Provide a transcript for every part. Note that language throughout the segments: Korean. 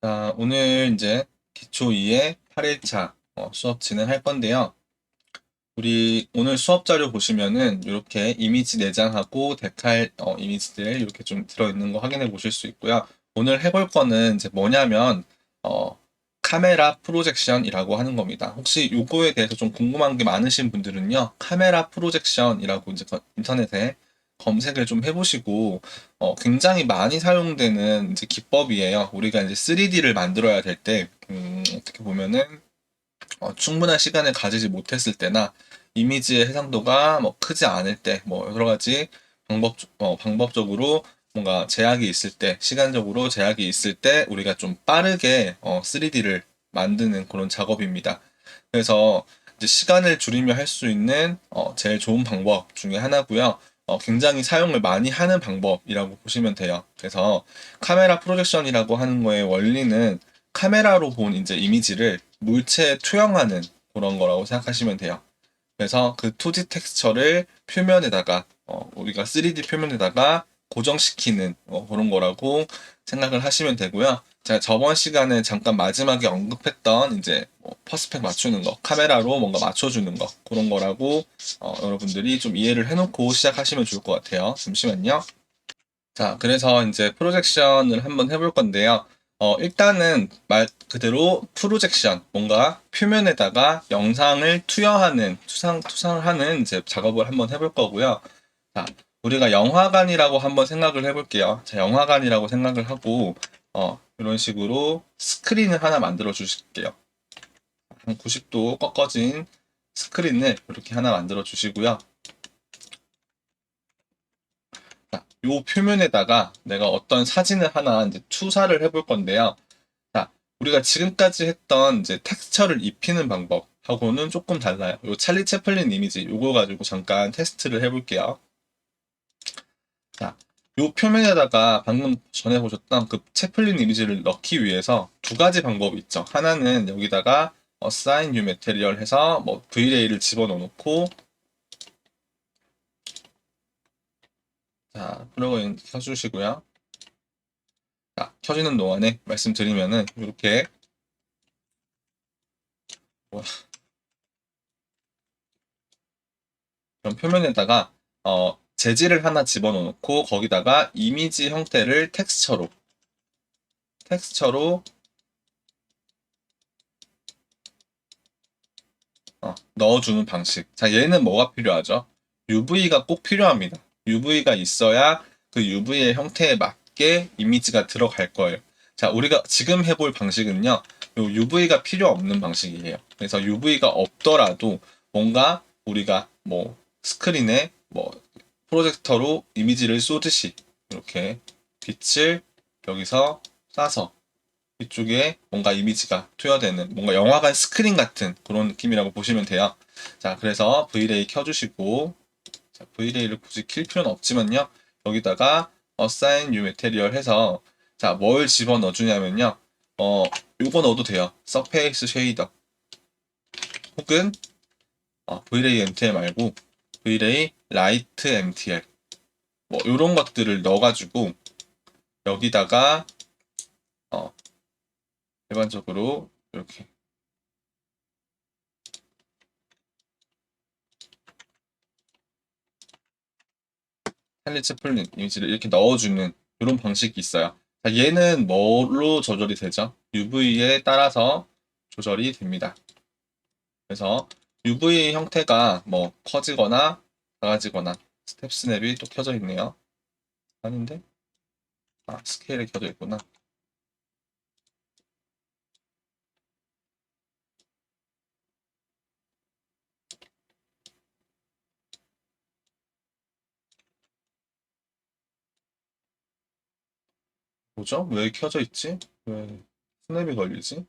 자, 오늘 이제 기초 2의 8일차 수업 진행할 건데요. 우리 오늘 수업 자료 보시면은 이렇게 이미지 내장하고 데칼 이미지들 이렇게 좀 들어있는 거 확인해 보실 수 있고요. 오늘 해볼 거는 이제 뭐냐면 카메라 프로젝션이라고 하는 겁니다. 혹시 요거에 대해서 좀 궁금한 게 많으신 분들은요, 카메라 프로젝션이라고 이제 인터넷에 검색을 좀 해보시고 굉장히 많이 사용되는 이제 기법이에요. 우리가 이제 3D를 만들어야 될 때 어떻게 보면은 충분한 시간을 가지지 못했을 때나 이미지의 해상도가 뭐 크지 않을 때, 뭐 여러 가지 방법적으로 뭔가 제약이 있을 때, 시간적으로 제약이 있을 때 우리가 좀 빠르게 3D를 만드는 그런 작업입니다. 그래서 이제 시간을 줄이며 할 수 있는 제일 좋은 방법 중에 하나고요. 굉장히 사용을 많이 하는 방법이라고 보시면 돼요. 그래서 카메라 프로젝션이라고 하는 거의 원리는 카메라로 본 이제 이미지를 물체에 투영하는 그런 거라고 생각하시면 돼요. 그래서 그 2D 텍스처를 표면에다가 우리가 3D 표면에다가 고정시키는 그런 거라고 생각을 하시면 되고요. 제가 저번 시간에 잠깐 마지막에 언급했던 이제 퍼스펙 맞추는 거, 카메라로 뭔가 맞춰주는 거 그런 거라고 여러분들이 좀 이해를 해놓고 시작하시면 좋을 것 같아요. 잠시만요. 자, 그래서 이제 프로젝션을 한번 해볼 건데요. 일단은 말 그대로 프로젝션, 뭔가 표면에다가 영상을 투상하는 이제 작업을 한번 해볼 거고요. 자, 우리가 영화관이라고 한번 생각을 해볼게요. 자, 영화관이라고 생각을 하고, 이런 식으로 스크린을 하나 만들어 주실게요. 한 90도 꺾어진 스크린을 이렇게 하나 만들어 주시고요. 자, 요 표면에다가 내가 어떤 사진을 하나 이제 투사를 해볼 건데요. 자, 우리가 지금까지 했던 이제 텍스처를 입히는 방법하고는 조금 달라요. 요 찰리 채플린 이미지 요거 가지고 잠깐 테스트를 해볼게요. 자, 요 표면에다가 방금 전에 보셨던 그 채플린 이미지를 넣기 위해서 두 가지 방법이 있죠. 하나는 여기다가 assign new material 해서 뭐 V-Ray를 집어넣고 자, 플러그인 켜주시고요. 자, 켜지는 동안에 말씀드리면은 이렇게 뭐, 그런 표면에다가 재질을 하나 집어넣고 거기다가 이미지 형태를 텍스처로 넣어주는 방식. 자, 얘는 뭐가 필요하죠? UV가 꼭 필요합니다. UV가 있어야 그 UV의 형태에 맞게 이미지가 들어갈 거예요. 자, 우리가 지금 해볼 방식은요, 요 UV가 필요 없는 방식이에요. 그래서 UV가 없더라도 뭔가 우리가 뭐 스크린에 뭐 프로젝터로 이미지를 쏘듯이 이렇게 빛을 여기서 쏴서 이쪽에 뭔가 이미지가 투여되는 뭔가 영화관 스크린 같은 그런 느낌이라고 보시면 돼요. 자, 그래서 V-Ray 켜주시고 자, V-Ray를 굳이 킬 필요는 없지만요. 여기다가 Assign New Material 해서 자, 뭘 집어넣어 주냐면요. 요거 넣어도 돼요. Surface Shader 혹은 V-Ray MTL 말고 V-Ray Light MTL 뭐 요런 것들을 넣어가지고 여기다가 어, 일반적으로 이렇게 찰리 채플린 이미지를 이렇게 넣어주는 이런 방식이 있어요. 자, 얘는 뭐로 조절이 되죠? UV에 따라서 조절이 됩니다. 그래서 UV 형태가 뭐 커지거나 작아지거나 스텝 스냅이 또 켜져 있네요. 아닌데? 스케일이 켜져 있구나. 뭐죠? 왜 켜져 있지? 왜 스냅이 걸리지?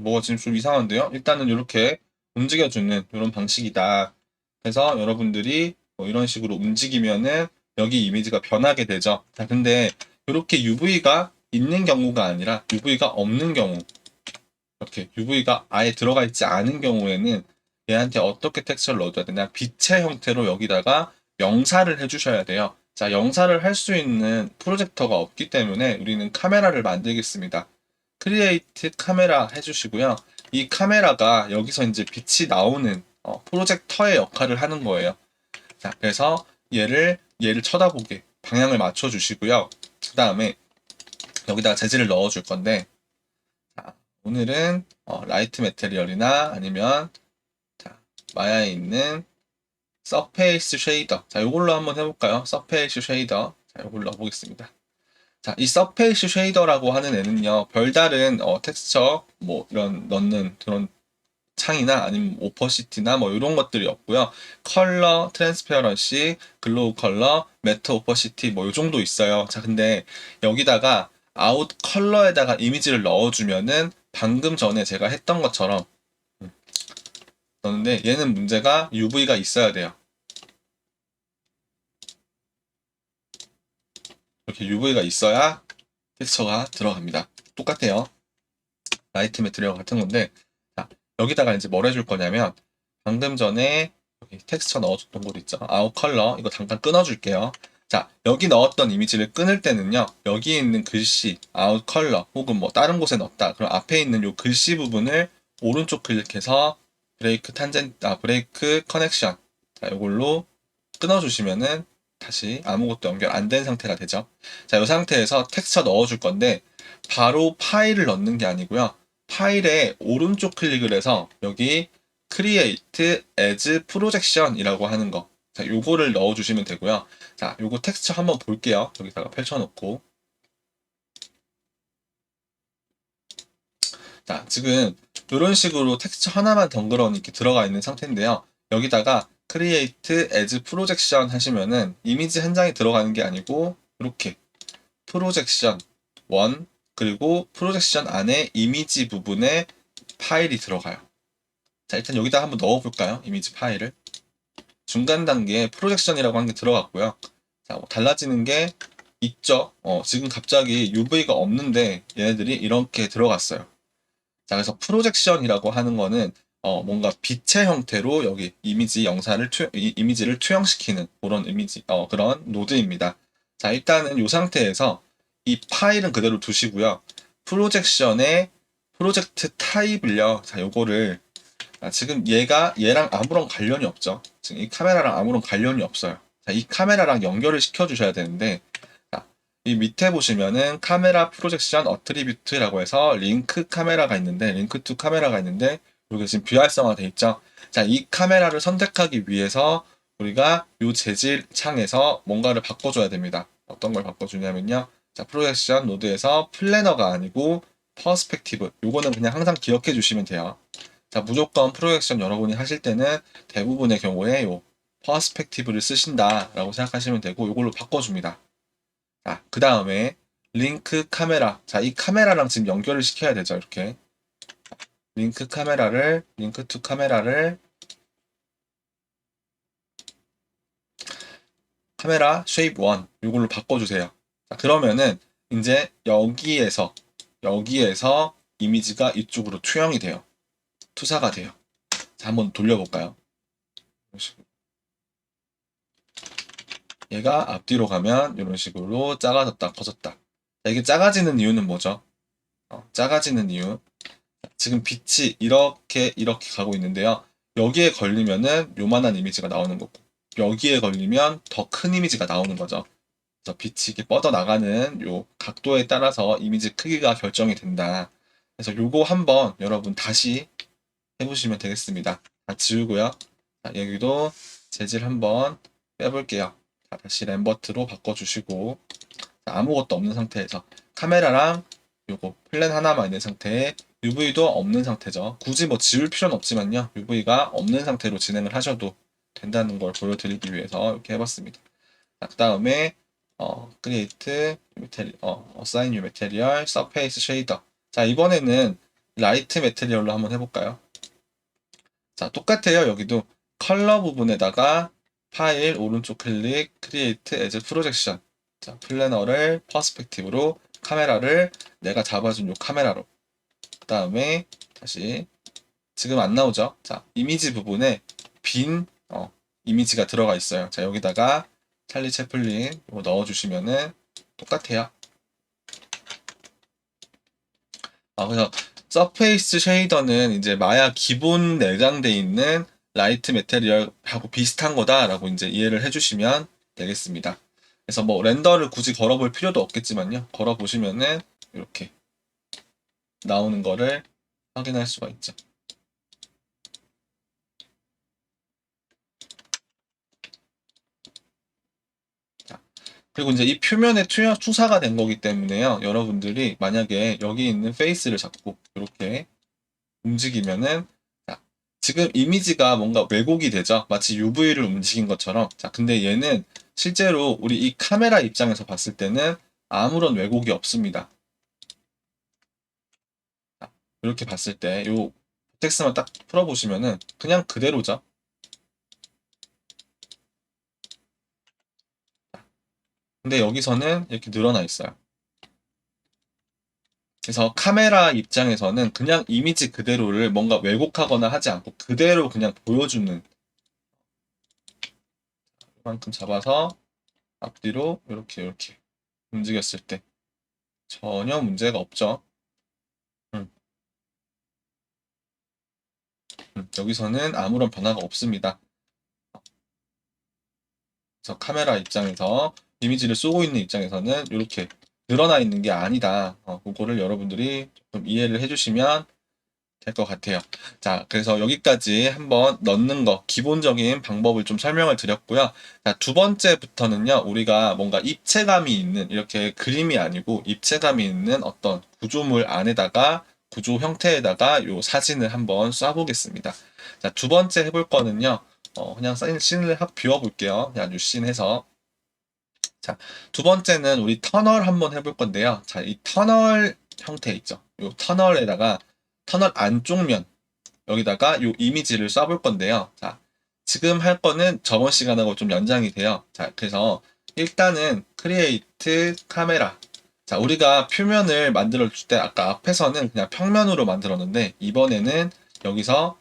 뭐가 지금 좀 이상한데요? 일단은 이렇게 움직여주는 이런 방식이다. 그래서 여러분들이 뭐 이런 식으로 움직이면은 여기 이미지가 변하게 되죠. 자, 근데 이렇게 UV가 있는 경우가 아니라 UV가 없는 경우, 이렇게 UV가 아예 들어가 있지 않은 경우에는 얘한테 어떻게 텍스처를 넣어줘야 되냐. 빛의 형태로 여기다가 영사를 해주셔야 돼요. 자, 영사를 할 수 있는 프로젝터가 없기 때문에 우리는 카메라를 만들겠습니다. 크리에이트 카메라 해주시고요. 이 카메라가 여기서 이제 빛이 나오는 프로젝터의 역할을 하는 거예요. 자, 그래서 얘를 쳐다보게 방향을 맞춰 주시고요. 그 다음에 여기다가 재질을 넣어 줄 건데, 자, 오늘은 라이트 매테리얼이나 아니면 자, 마야에 있는 서페이스 쉐이더. 자, 이걸로 한번 해볼까요? 서페이스 쉐이더. 자, 이걸로 넣어보겠습니다. 자, 이 서페이스 쉐이더라고 하는 애는요, 별다른 텍스처 뭐 이런 넣는 그런 창이나 아니면 오퍼시티나 뭐 이런 것들이 없고요. 컬러, 트랜스페어런시, 글로우 컬러, 매트 오퍼시티 뭐 요 정도 있어요. 자, 근데 여기다가 아웃 컬러에다가 이미지를 넣어주면은 방금 전에 제가 했던 것처럼 넣는데 얘는 문제가 UV가 있어야 돼요. 이렇게 UV가 있어야 텍스처가 들어갑니다. 똑같아요. 라이트 매트리얼 같은 건데, 자, 여기다가 이제 뭘 해줄 거냐면 방금 전에 여기 텍스처 넣어줬던 곳 있죠. 아웃 컬러 이거 잠깐 끊어줄게요. 자, 여기 넣었던 이미지를 끊을 때는요, 여기에 있는 글씨 아웃 컬러 혹은 뭐 다른 곳에 넣었다. 그럼 앞에 있는 요 글씨 부분을 오른쪽 클릭해서 브레이크 커넥션. 자, 이걸로 끊어주시면은 다시 아무것도 연결 안 된 상태가 되죠. 자, 이 상태에서 텍스처 넣어줄 건데 바로 파일을 넣는 게 아니고요. 파일에 오른쪽 클릭을 해서 여기 Create as Projection 이라고 하는 거. 자, 요거를 넣어주시면 되고요. 자, 요거 텍스처 한번 볼게요. 여기다가 펼쳐놓고. 자, 지금 이런 식으로 텍스처 하나만 덩그러니 이렇게 들어가 있는 상태인데요. 여기다가 Create as Projection 하시면은 이미지 한 장이 들어가는 게 아니고 이렇게 프로젝션 1 그리고 프로젝션 안에 이미지 부분에 파일이 들어가요. 자, 일단 여기다 한번 넣어볼까요? 이미지 파일을. 중간 단계에 프로젝션이라고 하는 게 들어갔고요. 자, 뭐 달라지는 게 있죠. 지금 갑자기 UV가 없는데 얘네들이 이렇게 들어갔어요. 자, 그래서 프로젝션이라고 하는 거는 뭔가 빛의 형태로 여기 이미지를 투영시키는 그런 그런 노드입니다. 자, 일단은 이 상태에서 이 파일은 그대로 두시고요. 프로젝션의 프로젝트 타입을요. 자, 요거를 지금 얘랑 아무런 관련이 없죠. 지금 이 카메라랑 아무런 관련이 없어요. 자, 이 카메라랑 연결을 시켜 주셔야 되는데 자, 이 밑에 보시면은 카메라 프로젝션 어트리뷰트라고 해서 링크 카메라가 있는데 링크 투 카메라가 있는데 여기 지금 비활성화 돼 있죠. 자, 이 카메라를 선택하기 위해서 우리가 이 재질 창에서 뭔가를 바꿔줘야 됩니다. 어떤 걸 바꿔주냐면요. 자, 프로젝션 노드에서 플래너가 아니고 퍼스펙티브. 요거는 그냥 항상 기억해 주시면 돼요. 자, 무조건 프로젝션 여러분이 하실 때는 대부분의 경우에 요 퍼스펙티브를 쓰신다라고 생각하시면 되고 이걸로 바꿔줍니다. 자, 그 다음에 링크 카메라. 자, 이 카메라랑 지금 연결을 시켜야 되죠. 이렇게 링크 투 카메라를 카메라 쉐입 1 이걸로 바꿔주세요. 자, 그러면은 이제 여기에서 이미지가 이쪽으로 투영이 돼요. 투사가 돼요. 자, 한번 돌려볼까요? 얘가 앞뒤로 가면 이런 식으로 작아졌다 커졌다. 자, 이게 작아지는 이유는 뭐죠? 작아지는 이유. 지금 빛이 이렇게 가고 있는데요. 여기에 걸리면은 요만한 이미지가 나오는 거고 여기에 걸리면 더 큰 이미지가 나오는 거죠. 그래서 빛이 이렇게 뻗어나가는 요 각도에 따라서 이미지 크기가 결정이 된다. 그래서 요거 한번 여러분 다시 해보시면 되겠습니다. 다 지우고요. 자, 여기도 재질 한번 빼볼게요. 자, 다시 램버트로 바꿔주시고 자, 아무것도 없는 상태에서 카메라랑 요거 플랜 하나만 있는 상태에 UV도 없는 상태죠. 굳이 뭐 지울 필요는 없지만요. UV가 없는 상태로 진행을 하셔도 된다는 걸 보여드리기 위해서 이렇게 해봤습니다. 자, 그 다음에 create assign new material, surface shader. 자, 이번에는 라이트 매테리얼로 한번 해볼까요? 자, 똑같아요. 여기도 컬러 부분에다가 파일 오른쪽 클릭 create as projection. 자, 플래너를 지금 안 나오죠? 자, 이미지 부분에 빈 이미지가 들어가 있어요. 자, 여기다가 찰리 채플린 이거 넣어주시면은 똑같아요. 그래서 서페이스 쉐이더는 이제 마야 기본 내장돼 있는 라이트 메테리얼하고 비슷한 거다라고 이제 이해를 해주시면 되겠습니다. 그래서 뭐 렌더를 굳이 걸어볼 필요도 없겠지만요. 걸어보시면은 이렇게 나오는 거를 확인할 수가 있죠. 그리고 이제 이 표면에 투사가 된 거기 때문에요. 여러분들이 만약에 여기 있는 페이스를 잡고 이렇게 움직이면은 자, 지금 이미지가 뭔가 왜곡이 되죠. 마치 UV를 움직인 것처럼. 자, 근데 얘는 실제로 우리 이 카메라 입장에서 봤을 때는 아무런 왜곡이 없습니다. 자, 이렇게 봤을 때 요 텍스트만 딱 풀어보시면은 그냥 그대로죠. 근데 여기서는 이렇게 늘어나 있어요. 그래서 카메라 입장에서는 그냥 이미지 그대로를 뭔가 왜곡하거나 하지 않고 그대로 그냥 보여주는 만큼 잡아서 앞뒤로 이렇게 움직였을 때 전혀 문제가 없죠. 음, 여기서는 아무런 변화가 없습니다. 그래서 카메라 입장에서 이미지를 쏘고 있는 입장에서는 이렇게 늘어나 있는 게 아니다. 그거를 여러분들이 좀 이해를 해주시면 될 것 같아요. 자, 그래서 여기까지 한번 넣는 거, 기본적인 방법을 좀 설명을 드렸고요. 자, 두 번째부터는요, 우리가 뭔가 입체감이 있는, 이렇게 그림이 아니고 입체감이 있는 어떤 구조물 안에다가, 구조 형태에다가 요 사진을 한번 쏴보겠습니다. 자, 두 번째 해볼 거는요, 그냥 씬을 확 비워볼게요. 그냥 뉴씬 해서. 자, 두 번째는 우리 터널 한번 해볼 건데요. 자, 이 터널 형태 있죠. 요 터널에다가 터널 안쪽 면 여기다가 요 이미지를 쏴볼 건데요. 자, 지금 할 거는 저번 시간하고 좀 연장이 돼요. 자, 그래서 일단은 크리에이트 카메라. 자, 우리가 표면을 만들어 줄 때 아까 앞에서는 그냥 평면으로 만들었는데 이번에는 여기서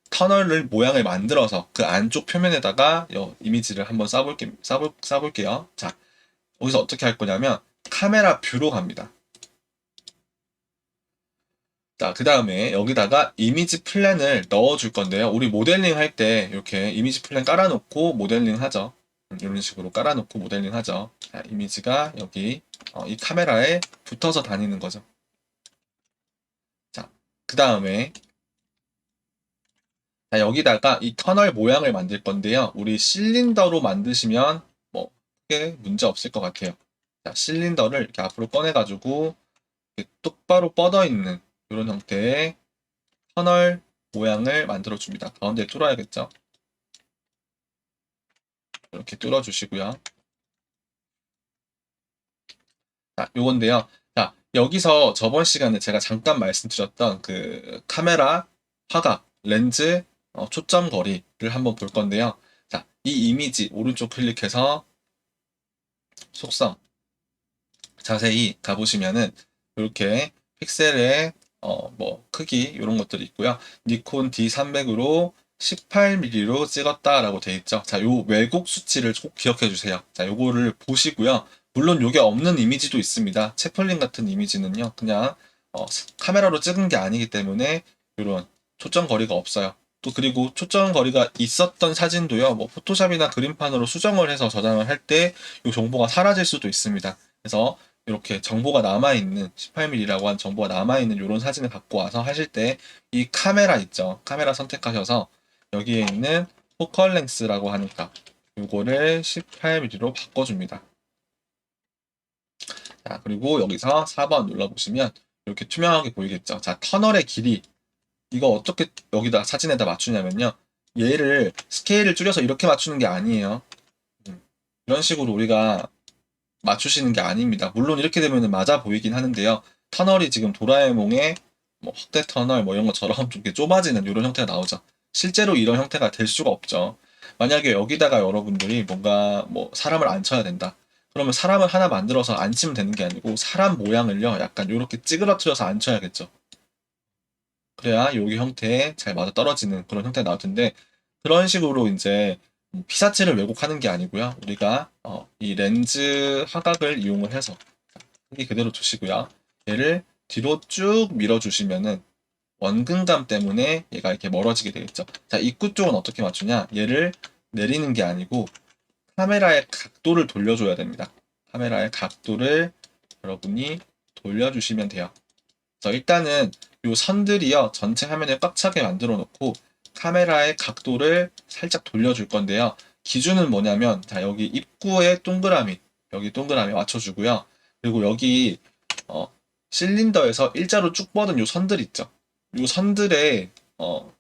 터널을 모양을 만들어서 그 안쪽 표면에다가 이미지를 한번 쏴볼게요. 자, 여기서 어떻게 할 거냐면 카메라 뷰로 갑니다. 자, 그 다음에 여기다가 이미지 플랜을 넣어줄 건데요. 우리 모델링 할 때 이렇게 이미지 플랜 깔아놓고 모델링 하죠. 이런 식으로 깔아놓고 모델링 하죠. 자, 이미지가 여기 이 카메라에 붙어서 다니는 거죠. 자, 그 다음에 여기다가 이 터널 모양을 만들 건데요. 우리 실린더로 만드시면 뭐 크게 문제 없을 것 같아요. 자, 실린더를 이렇게 앞으로 꺼내가지고 이렇게 똑바로 뻗어 있는 이런 형태의 터널 모양을 만들어 줍니다. 가운데 뚫어야겠죠? 이렇게 뚫어 주시고요. 자, 요건데요. 자, 여기서 저번 시간에 제가 잠깐 말씀드렸던 그 카메라, 화각, 렌즈, 초점 거리를 한번 볼 건데요. 자, 이 이미지 오른쪽 클릭해서 속성 자세히 가보시면은 이렇게 픽셀의 뭐 크기 이런 것들이 있고요. 니콘 D300으로 18mm로 찍었다라고 돼 있죠. 자, 요 왜곡 수치를 꼭 기억해 주세요. 자, 요거를 보시고요. 물론 요게 없는 이미지도 있습니다. 채플린 같은 이미지는요. 그냥 카메라로 찍은 게 아니기 때문에 이런 초점 거리가 없어요. 또 그리고 초점 거리가 있었던 사진도요. 뭐 포토샵이나 그림판으로 수정을 해서 저장을 할 때 이 정보가 사라질 수도 있습니다. 그래서 이렇게 정보가 남아있는 18mm라고 한 정보가 남아있는 이런 사진을 갖고 와서 하실 때 이 카메라 있죠. 카메라 선택하셔서 여기에 있는 포컬 랭스라고 하니까 이거를 18mm로 바꿔줍니다. 자, 그리고 여기서 4번 눌러보시면 이렇게 투명하게 보이겠죠. 자, 터널의 길이 이거 어떻게 여기다 사진에다 맞추냐면요. 얘를 스케일을 줄여서 이렇게 맞추는 게 아니에요. 이런 식으로 우리가 맞추시는 게 아닙니다. 물론 이렇게 되면 맞아 보이긴 하는데요. 터널이 지금 도라에몽의 뭐 확대 터널 뭐 이런 것처럼 좀 이렇게 좁아지는 이런 형태가 나오죠. 실제로 이런 형태가 될 수가 없죠. 만약에 여기다가 여러분들이 뭔가 뭐 사람을 안 쳐야 된다. 그러면 사람을 하나 만들어서 안 치면 되는 게 아니고 사람 모양을요 약간 이렇게 찌그러뜨려서 안 쳐야겠죠. 그래야 여기 형태에 잘 맞아 떨어지는 그런 형태가 나올 텐데, 그런 식으로 이제 피사체를 왜곡하는 게 아니고요. 우리가 이 렌즈 화각을 이용을 해서 크기 그대로 두시고요. 얘를 뒤로 쭉 밀어주시면은 원근감 때문에 얘가 이렇게 멀어지게 되겠죠. 자, 입구 쪽은 어떻게 맞추냐? 얘를 내리는 게 아니고 카메라의 각도를 돌려줘야 됩니다. 카메라의 각도를 여러분이 돌려주시면 돼요. 그래서 일단은 이 선들이요, 전체 화면을 꽉 차게 만들어 놓고 카메라의 각도를 살짝 돌려줄 건데요. 기준은 뭐냐면, 자, 여기 입구에 동그라미, 여기 동그라미 맞춰주고요. 그리고 여기 어, 실린더에서 일자로 쭉 뻗은 요 선들 있죠. 요 선들에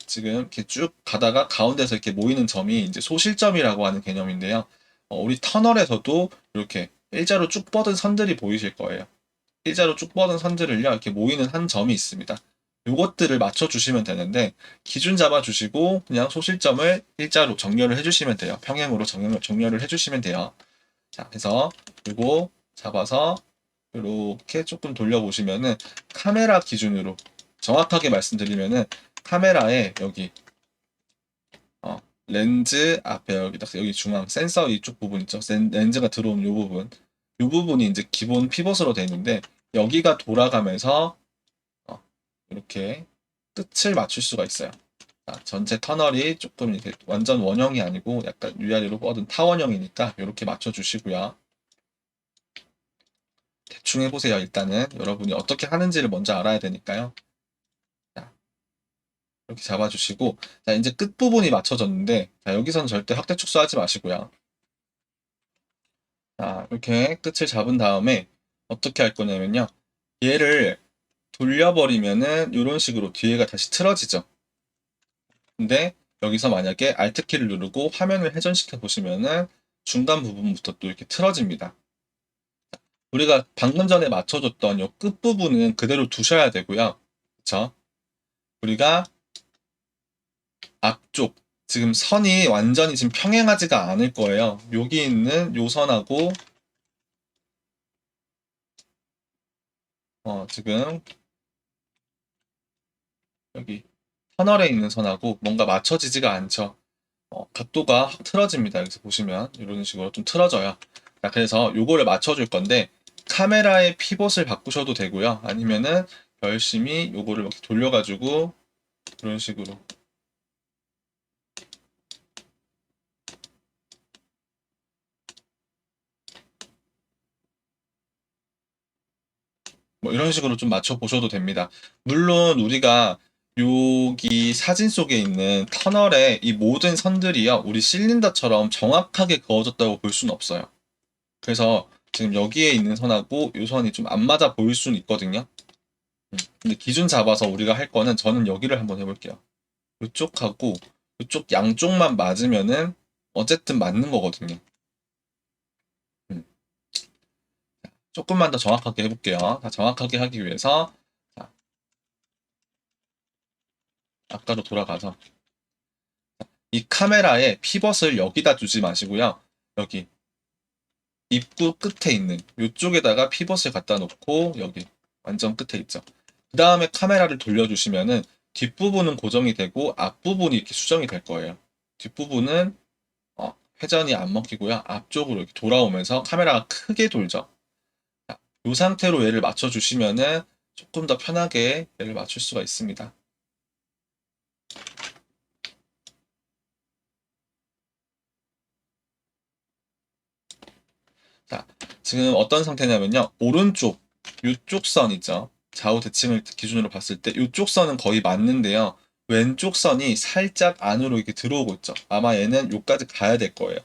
지금 이렇게 쭉 가다가 가운데서 이렇게 모이는 점이 이제 소실점이라고 하는 개념인데요. 우리 터널에서도 이렇게 일자로 쭉 뻗은 선들이 보이실 거예요. 일자로 쭉 뻗은 선들을요, 이렇게 모이는 한 점이 있습니다. 요것들을 맞춰주시면 되는데, 기준 잡아주시고, 그냥 소실점을 일자로 정렬을 해주시면 돼요. 평행으로 정렬을 해주시면 돼요. 자, 그래서 요거 잡아서 이렇게 조금 돌려보시면은, 카메라 기준으로 정확하게 말씀드리면은, 카메라에 여기 어, 렌즈 앞에 여기 중앙 센서 이쪽 부분 있죠. 렌즈가 들어온 요 부분. 요 부분이 이제 기본 피벗으로 되어 있는데, 여기가 돌아가면서 이렇게 끝을 맞출 수가 있어요. 자, 전체 터널이 조금 이렇게 완전 원형이 아니고 약간 위아래로 뻗은 타원형이니까 이렇게 맞춰주시고요. 대충 해보세요. 일단은 여러분이 어떻게 하는지를 먼저 알아야 되니까요. 자, 이렇게 잡아주시고, 자, 이제 끝부분이 맞춰졌는데, 자, 여기서는 절대 확대 축소하지 마시고요. 자, 이렇게 끝을 잡은 다음에 어떻게 할 거냐면요. 얘를 돌려버리면은 이런 식으로 뒤에가 다시 틀어지죠. 근데 여기서 만약에 Alt키를 누르고 화면을 회전시켜 보시면은 중간 부분부터 또 이렇게 틀어집니다. 우리가 방금 전에 맞춰줬던 이 끝부분은 그대로 두셔야 되고요. 그쵸? 우리가 앞쪽, 지금 선이 완전히 지금 평행하지가 않을 거예요. 여기 있는 요 선하고, 지금 여기 터널에 있는 선하고 뭔가 맞춰지지가 않죠. 각도가 확 틀어집니다. 여기서 보시면 이런 식으로 좀 틀어져요. 자, 그래서 요거를 맞춰줄 건데 카메라의 피벗을 바꾸셔도 되고요. 아니면은 열심히 요거를 이렇게 돌려가지고 이런 식으로 뭐 이런 식으로 좀 맞춰 보셔도 됩니다. 물론 우리가 여기 사진 속에 있는 터널의 이 모든 선들이요, 우리 실린더처럼 정확하게 그어졌다고 볼 수는 없어요. 그래서 지금 여기에 있는 선하고 이 선이 좀 안 맞아 보일 수는 있거든요. 근데 기준 잡아서 우리가 할 거는, 저는 여기를 한번 해볼게요. 이쪽하고 이쪽 양쪽만 맞으면은 어쨌든 맞는 거거든요. 음, 조금만 더 정확하게 해볼게요. 다 정확하게 하기 위해서, 자, 아까로 돌아가서 이 카메라에 피벗을 여기다 두지 마시고요. 여기 입구 끝에 있는 이쪽에다가 피벗을 갖다 놓고, 여기 완전 끝에 있죠. 그 다음에 카메라를 돌려주시면은 뒷부분은 고정이 되고 앞부분이 이렇게 수정이 될 거예요. 뒷부분은 회전이 안 먹히고요. 앞쪽으로 이렇게 돌아오면서 카메라가 크게 돌죠. 자, 이 상태로 얘를 맞춰주시면은 조금 더 편하게 얘를 맞출 수가 있습니다. 자, 지금 어떤 상태냐면요. 오른쪽, 이쪽 선 있죠. 좌우 대칭을 기준으로 봤을 때 이쪽 선은 거의 맞는데요. 왼쪽 선이 살짝 안으로 이렇게 들어오고 있죠. 아마 얘는 여기까지 가야 될 거예요.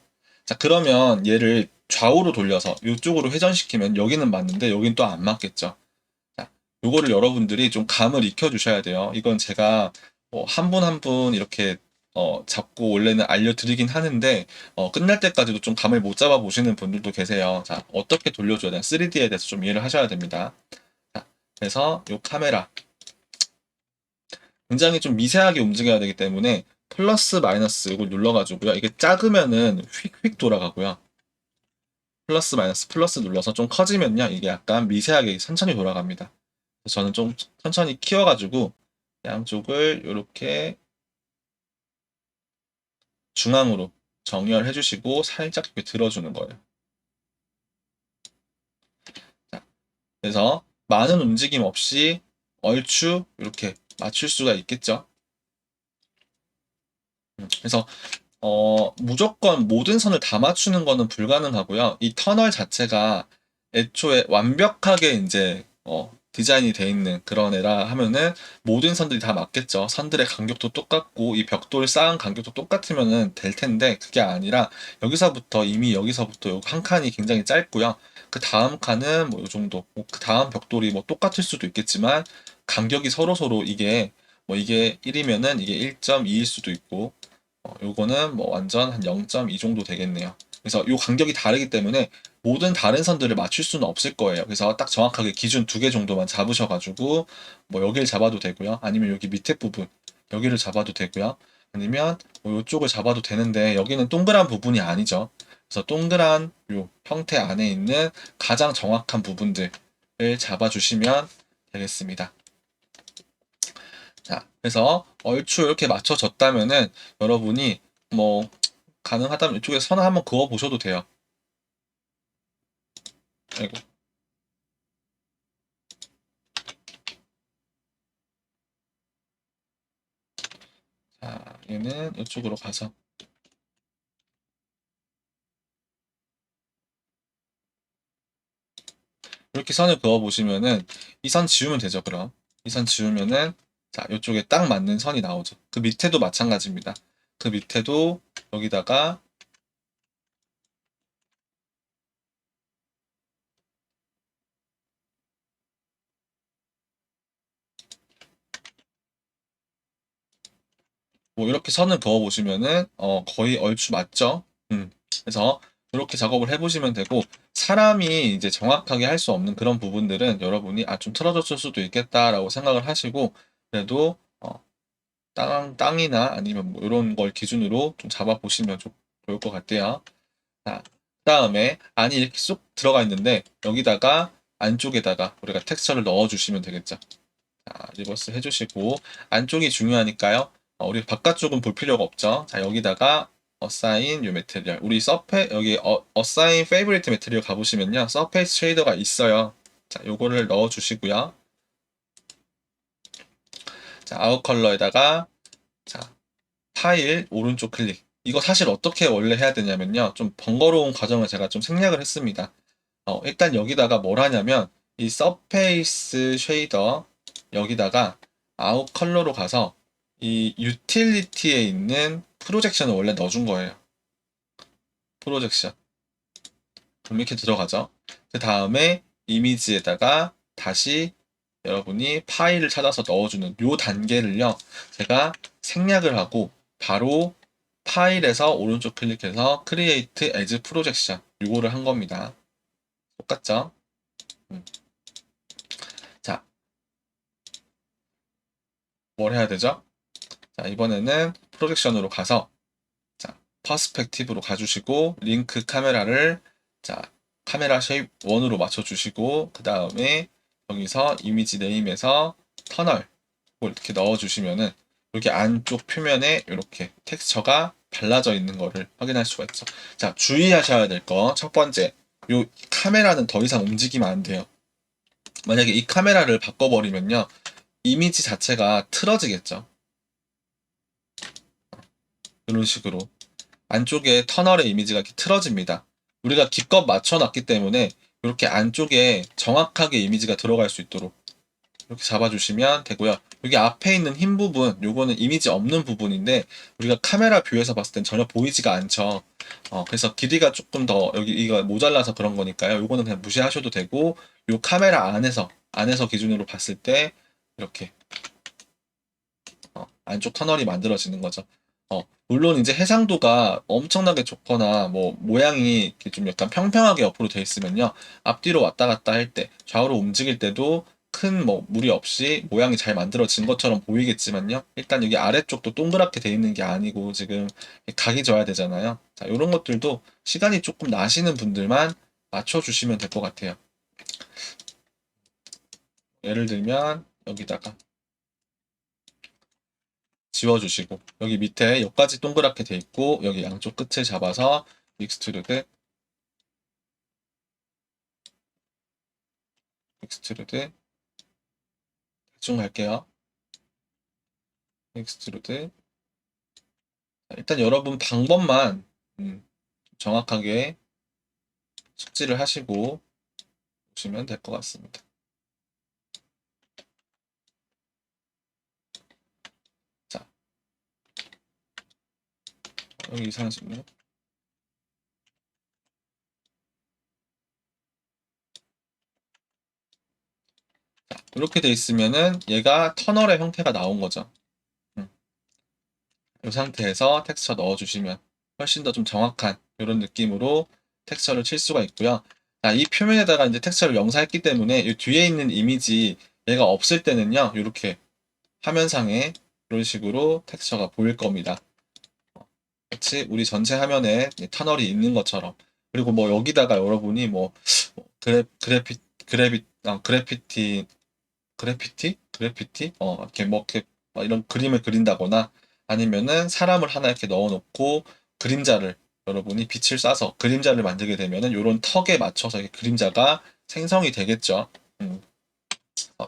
자, 그러면 얘를 좌우로 돌려서 이쪽으로 회전시키면 여기는 맞는데 여긴 또 안 맞겠죠. 자, 요거를 여러분들이 좀 감을 익혀 주셔야 돼요. 이건 제가 한 분 한 분 이렇게 잡고 원래는 알려드리긴 하는데, 끝날 때까지도 좀 감을 못 잡아 보시는 분들도 계세요. 자, 어떻게 돌려줘야 되나 3D에 대해서 좀 이해를 하셔야 됩니다. 자, 그래서 요 카메라 굉장히 좀 미세하게 움직여야 되기 때문에 플러스 마이너스 이걸 눌러가지고요. 이게 작으면은 휙휙 돌아가고요. 플러스 마이너스 플러스 눌러서 좀 커지면요, 이게 약간 미세하게 천천히 돌아갑니다. 저는 좀 천천히 키워가지고 양쪽을 이렇게 중앙으로 정렬해 주시고 살짝 이렇게 들어주는 거예요. 자, 그래서 많은 움직임 없이 얼추 이렇게 맞출 수가 있겠죠. 그래서 무조건 모든 선을 다 맞추는 거는 불가능하고요. 이 터널 자체가 애초에 완벽하게 이제 디자인이 돼 있는 그런 애라 하면은 모든 선들이 다 맞겠죠. 선들의 간격도 똑같고 이 벽돌 쌓은 간격도 똑같으면은 될 텐데 그게 아니라 여기서부터 이미 여기서부터 요 한 칸이 굉장히 짧고요. 그 다음 칸은 뭐 요 정도, 그 다음 벽돌이 뭐 똑같을 수도 있겠지만 간격이 서로 이게 뭐 이게 1이면은 이게 1.2일 수도 있고 요거는 뭐 완전 한 0.2 정도 되겠네요. 그래서 요 간격이 다르기 때문에 모든 다른 선들을 맞출 수는 없을 거예요. 그래서 딱 정확하게 기준 2개 정도만 잡으셔가지고 뭐 여기를 잡아도 되고요. 아니면 여기 밑에 부분 여기를 잡아도 되고요. 아니면 뭐 요쪽을 잡아도 되는데 여기는 동그란 부분이 아니죠. 그래서 동그란 요 형태 안에 있는 가장 정확한 부분들을 잡아주시면 되겠습니다. 자, 그래서 얼추 이렇게 맞춰졌다면은 여러분이 뭐 가능하다면 이쪽에 선을 한번 그어 보셔도 돼요. 아이고. 자, 얘는 이쪽으로 가서 이렇게 선을 그어 보시면은 이 선 지우면 되죠, 그럼. 이 선 지우면은 자, 이쪽에 딱 맞는 선이 나오죠. 그 밑에도 마찬가지입니다. 그 밑에도 여기다가 뭐 이렇게 선을 그어 보시면은 거의 얼추 맞죠? 그래서 이렇게 작업을 해보시면 되고 사람이 이제 정확하게 할 수 없는 그런 부분들은 여러분이 좀 틀어졌을 수도 있겠다라고 생각을 하시고 그래도 땅이나 아니면 뭐 이런 걸 기준으로 좀 잡아보시면 좋을 것 같아요. 자, 그다음에 안이 이렇게 쏙 들어가 있는데 여기다가 안쪽에다가 우리가 텍스처를 넣어주시면 되겠죠. 자, 리버스 해주시고 안쪽이 중요하니까요. 우리 바깥쪽은 볼 필요가 없죠. 자, 여기다가 assign 요 매테리얼. 우리 여기 assign favorite 매테리얼 가보시면요. 서페이스 쉐이더가 있어요. 자, 요거를 넣어주시고요. 자, 아웃 컬러에다가 자, 파일 오른쪽 클릭. 이거 사실 어떻게 원래 해야 되냐면요. 좀 번거로운 과정을 제가 좀 생략을 했습니다. 일단 여기다가 뭘 하냐면 이 서페이스 쉐이더 여기다가 아웃 컬러로 가서 이 유틸리티에 있는 프로젝션을 원래 넣어준 거예요. 프로젝션. 그럼 이렇게 들어가죠. 그 다음에 이미지에다가 다시 여러분이 파일을 찾아서 넣어주는 요 단계를요. 제가 생략을 하고 바로 파일에서 오른쪽 클릭해서 Create as Projection 요거를 한 겁니다. 똑같죠? 음. 자, 뭘 해야 되죠? 자, 이번에는 프로젝션으로 가서 자, 퍼스펙티브로 가주시고 링크 카메라를 자, 카메라 쉐입 1으로 맞춰주시고 그 다음에 여기서 이미지 네임에서 터널 이렇게 넣어주시면은 여기 안쪽 표면에 이렇게 텍스처가 발라져 있는 거를 확인할 수가 있죠. 자, 주의하셔야 될 거 첫 번째, 요 카메라는 더 이상 움직이면 안 돼요. 만약에 이 카메라를 바꿔버리면요, 이미지 자체가 틀어지겠죠. 이런 식으로. 안쪽에 터널의 이미지가 이렇게 틀어집니다. 우리가 기껏 맞춰놨기 때문에 이렇게 안쪽에 정확하게 이미지가 들어갈 수 있도록 이렇게 잡아주시면 되고요. 여기 앞에 있는 흰 부분, 요거는 이미지 없는 부분인데 우리가 카메라 뷰에서 봤을 땐 전혀 보이지가 않죠. 그래서 길이가 조금 더 여기 이거 모자라서 그런 거니까요. 요거는 그냥 무시하셔도 되고 요 카메라 안에서 기준으로 봤을 때 이렇게 안쪽 터널이 만들어지는 거죠. 물론 이제 해상도가 엄청나게 좋거나 뭐 모양이 이렇게 좀 약간 평평하게 옆으로 돼 있으면요. 앞뒤로 왔다 갔다 할 때, 좌우로 움직일 때도 큰 뭐 무리 없이 모양이 잘 만들어진 것처럼 보이겠지만요. 일단 여기 아래쪽도 동그랗게 돼 있는 게 아니고 지금 각이 져야 되잖아요. 자, 이런 것들도 시간이 조금 나시는 분들만 맞춰주시면 될 것 같아요. 예를 들면 여기다가 지워주시고 여기 밑에 여기까지 동그랗게 돼 있고 여기 양쪽 끝을 잡아서 익스트루드 대충 갈게요. 익스트루드. 일단 여러분 방법만 정확하게 숙지를 하시고 보시면 될 것 같습니다. 자, 여기 이상하시네요. 자, 이렇게 돼 있으면은 얘가 터널의 형태가 나온 거죠. 이 상태에서 텍스처 넣어주시면 훨씬 더 좀 정확한 이런 느낌으로 텍스처를 칠 수가 있고요. 자, 이 표면에다가 이제 텍스처를 영상했기 때문에 이 뒤에 있는 이미지 얘가 없을 때는요, 이렇게 화면상에 이런 식으로 텍스처가 보일 겁니다. 마치 우리 전체 화면에 터널이 있는 것처럼. 그리고 뭐 여기다가 여러분이 뭐 그래피티 이렇게 뭐 이렇게 이런 그림을 그린다거나 아니면은 사람을 하나 이렇게 넣어놓고 그림자를 여러분이 빛을 쏴서 그림자를 만들게 되면은 요런 턱에 맞춰서 이렇게 그림자가 생성이 되겠죠.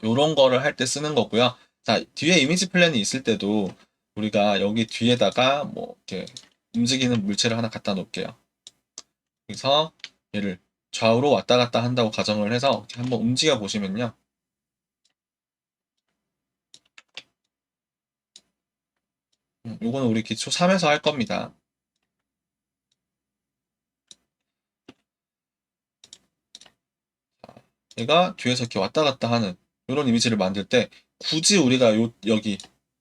요런 거를 할 때 쓰는 거고요. 자, 뒤에 이미지 플랜이 있을 때도 우리가 여기 뒤에다가 뭐 이렇게 움직이는 물체를 하나 갖다 놓을게요. 그래서 얘를 좌우로 왔다 갔다 한다고 가정을 해서 이렇게 한번 움직여 보시면요. 요거는 우리 기초 3에서 할 겁니다. 얘가 뒤에서 이렇게 왔다 갔다 하는 이런 이미지를 만들 때 굳이 우리가 여기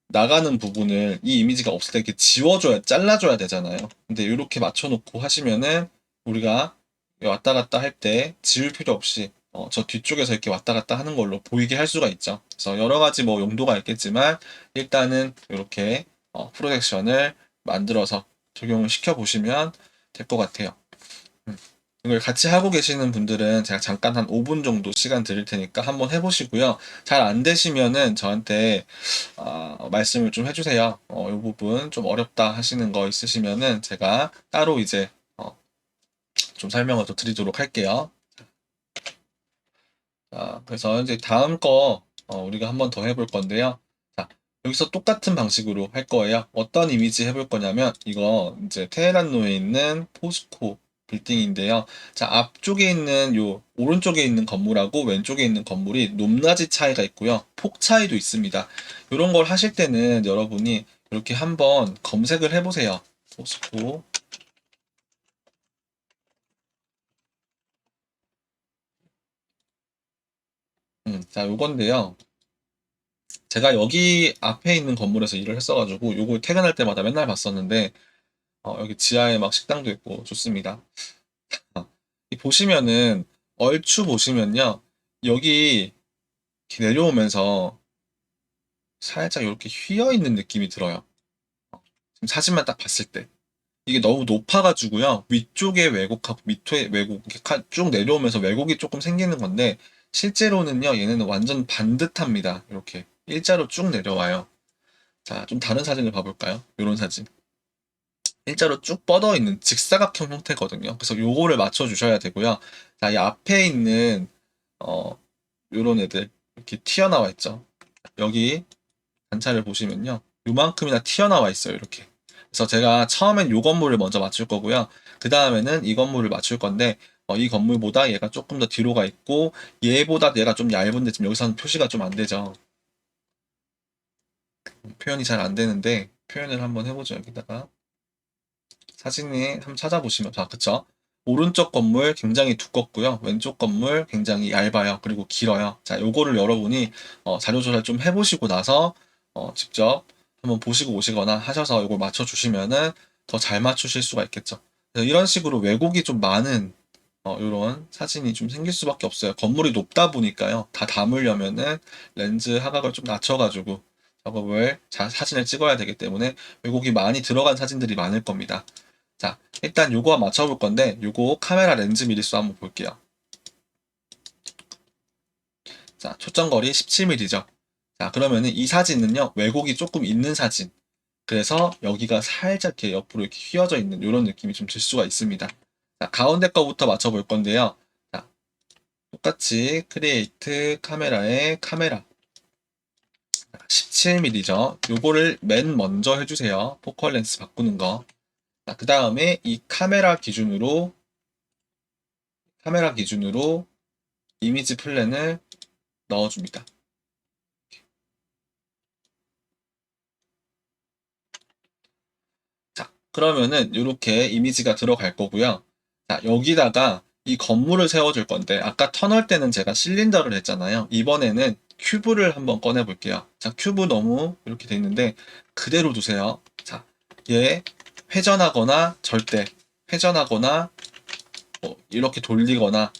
나가는 부분을 이 이미지가 없을 때 이렇게 지워줘야, 잘라줘야 되잖아요. 근데 이렇게 맞춰놓고 하시면은 우리가 왔다 갔다 할 때 지울 필요 없이 저 뒤쪽에서 이렇게 왔다 갔다 하는 걸로 보이게 할 수가 있죠. 그래서 여러 가지 뭐 용도가 있겠지만 일단은 이렇게 프로젝션을 만들어서 적용을 시켜 보시면 될 것 같아요. 이걸 같이 하고 계시는 분들은 제가 잠깐 한 5분 정도 시간 드릴 테니까 한번 해보시고요. 잘 안 되시면은 저한테 말씀을 좀 해주세요. 이 부분 좀 어렵다 하시는 거 있으시면은 제가 따로 이제 좀 설명을 더 드리도록 할게요. 자, 그래서 이제 다음 거 우리가 한번 더 해볼 건데요. 자, 여기서 똑같은 방식으로 할 거예요. 어떤 이미지 해볼 거냐면 이거 이제 테헤란로에 있는 포스코 빌딩인데요. 자, 앞쪽에 있는 요 오른쪽에 있는 건물하고 왼쪽에 있는 건물이 높낮이 차이가 있고요. 폭 차이도 있습니다. 이런 걸 하실 때는 여러분이 이렇게 한번 검색을 해보세요. 포스코. 자, 요건데요. 제가 여기 앞에 있는 건물에서 일을 했어가지고 요걸 퇴근할 때마다 맨날 봤었는데 여기 지하에 막 식당도 있고 좋습니다. 이 보시면은 얼추 보시면요 여기 이렇게 내려오면서 살짝 이렇게 휘어 있는 느낌이 들어요. 지금 사진만 딱 봤을 때 이게 너무 높아가지고요 위쪽에 왜곡하고 밑에 왜곡 이렇게 쭉 내려오면서 왜곡이 조금 생기는 건데 실제로는요 얘네는 완전 반듯합니다. 이렇게 일자로 쭉 내려와요. 자, 좀 다른 사진을 봐볼까요? 이런 사진. 일자로 쭉 뻗어 있는 직사각형 형태거든요. 그래서 요거를 맞춰 주셔야 되고요. 자, 이 앞에 있는 어 요런 애들 이렇게 튀어나와 있죠. 여기 단차를 보시면요. 요만큼이나 튀어나와 있어요. 이렇게. 그래서 제가 처음엔 요 건물을 먼저 맞출 거고요. 그 다음에는 이 건물을 맞출 건데 이 건물보다 얘가 조금 더 뒤로 가 있고 얘보다 얘가 좀 얇은데 지금 여기서는 표시가 좀 안 되죠. 표현이 잘 안 되는데 표현을 한번 해보죠. 여기다가 사진에 한번 찾아보시면, 자, 그쵸? 오른쪽 건물 굉장히 두껍고요. 왼쪽 건물 굉장히 얇아요. 그리고 길어요. 자, 요거를 여러분이 자료 조사를 좀 해보시고 나서 직접 한번 보시고 오시거나 하셔서 이걸 맞춰주시면은 더 잘 맞추실 수가 있겠죠. 그래서 이런 식으로 왜곡이 좀 많은 이런 사진이 좀 생길 수밖에 없어요. 건물이 높다 보니까요. 다 담으려면은 렌즈 하각을 좀 낮춰가지고 작업을 사진을 찍어야 되기 때문에 왜곡이 많이 들어간 사진들이 많을 겁니다. 자, 일단 요거 맞춰볼 건데 요거 카메라 렌즈 미리수 한번 볼게요. 자, 초점거리 17mm죠. 자, 그러면은 이 사진은요 왜곡이 조금 있는 사진. 그래서 여기가 살짝 이렇게 옆으로 이렇게 휘어져 있는 이런 느낌이 좀 들 수가 있습니다. 자, 가운데 거부터 맞춰볼 건데요. 자, 똑같이 크리에이트 카메라에 카메라 17mm죠. 요거를 맨 먼저 해주세요. 포컬 렌스 바꾸는 거. 그 다음에 이 카메라 기준으로 이미지 플랜을 넣어줍니다. 자, 그러면은 이렇게 이미지가 들어갈 거고요. 자, 여기다가 이 건물을 세워줄 건데 아까 터널 때는 제가 실린더를 했잖아요. 이번에는 큐브를 한번 꺼내 볼게요. 자, 큐브 너무 이렇게 돼 있는데 그대로 두세요. 자, 얘 회전하거나 절대 회전하거나 이렇게 돌리거나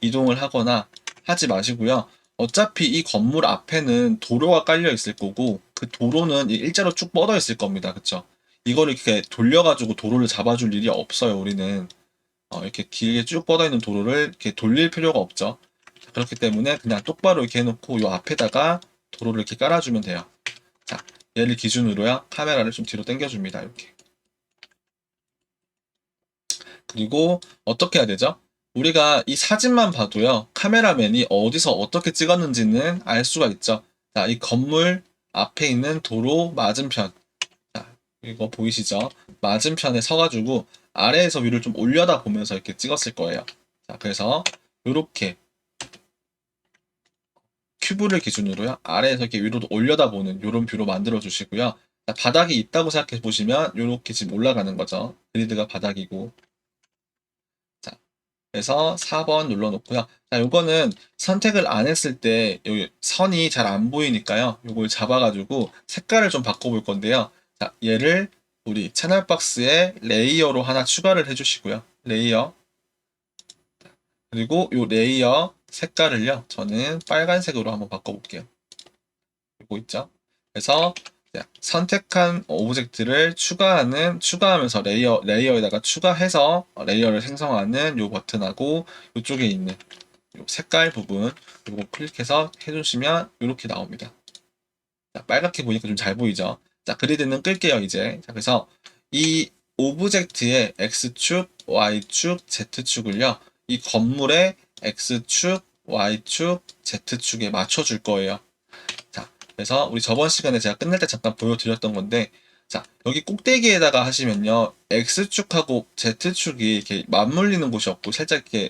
이동을 하거나 하지 마시고요. 어차피 이 건물 앞에는 도로가 깔려 있을 거고 그 도로는 일자로 쭉 뻗어 있을 겁니다. 그쵸? 이거를 이렇게 돌려가지고 도로를 잡아줄 일이 없어요. 우리는 이렇게 길게 쭉 뻗어 있는 도로를 이렇게 돌릴 필요가 없죠. 그렇기 때문에 그냥 똑바로 이렇게 해놓고 이 앞에다가 도로를 이렇게 깔아주면 돼요. 자, 얘를 기준으로요. 카메라를 좀 뒤로 당겨줍니다. 이렇게. 그리고 어떻게 해야 되죠? 우리가 이 사진만 봐도요, 카메라맨이 어디서 어떻게 찍었는지는 알 수가 있죠. 자, 이 건물 앞에 있는 도로 맞은편. 자, 이거 보이시죠? 맞은편에 서가지고 아래에서 위를 좀 올려다 보면서 이렇게 찍었을 거예요. 자, 그래서 이렇게 큐브를 기준으로요, 아래에서 이렇게 위로 올려다 보는 이런 뷰로 만들어 주시고요. 자, 바닥이 있다고 생각해 보시면 이렇게 지금 올라가는 거죠. 그리드가 바닥이고. 자, 그래서 4번 눌러놓고요. 자, 요거는 선택을 안 했을 때 여기 선이 잘 안 보이니까요. 요걸 잡아가지고 색깔을 좀 바꿔볼 건데요. 자, 얘를 우리 채널 박스에 레이어로 하나 추가를 해주시고요. 레이어. 그리고 요 레이어 색깔을요. 저는 빨간색으로 한번 바꿔볼게요. 요거 있죠? 그래서 선택한 오브젝트를 추가하면서 레이어에다가 추가해서 레이어를 생성하는 요 버튼하고 이쪽에 있는 요 색깔 부분 이거 클릭해서 해주시면 이렇게 나옵니다. 자, 빨갛게 보니까 좀 잘 보이죠? 자, 그리드는 끌게요, 이제. 자, 그래서 이 오브젝트의 X축, Y축, Z축을요, 이 건물의 X축, Y축, Z축에 맞춰줄 거예요. 자, 그래서 우리 저번 시간에 제가 끝낼 때 잠깐 보여드렸던 건데, 자, 여기 꼭대기에다가 하시면요, X축하고 Z축이 이렇게 맞물리는 곳이 없고, 살짝 이렇게,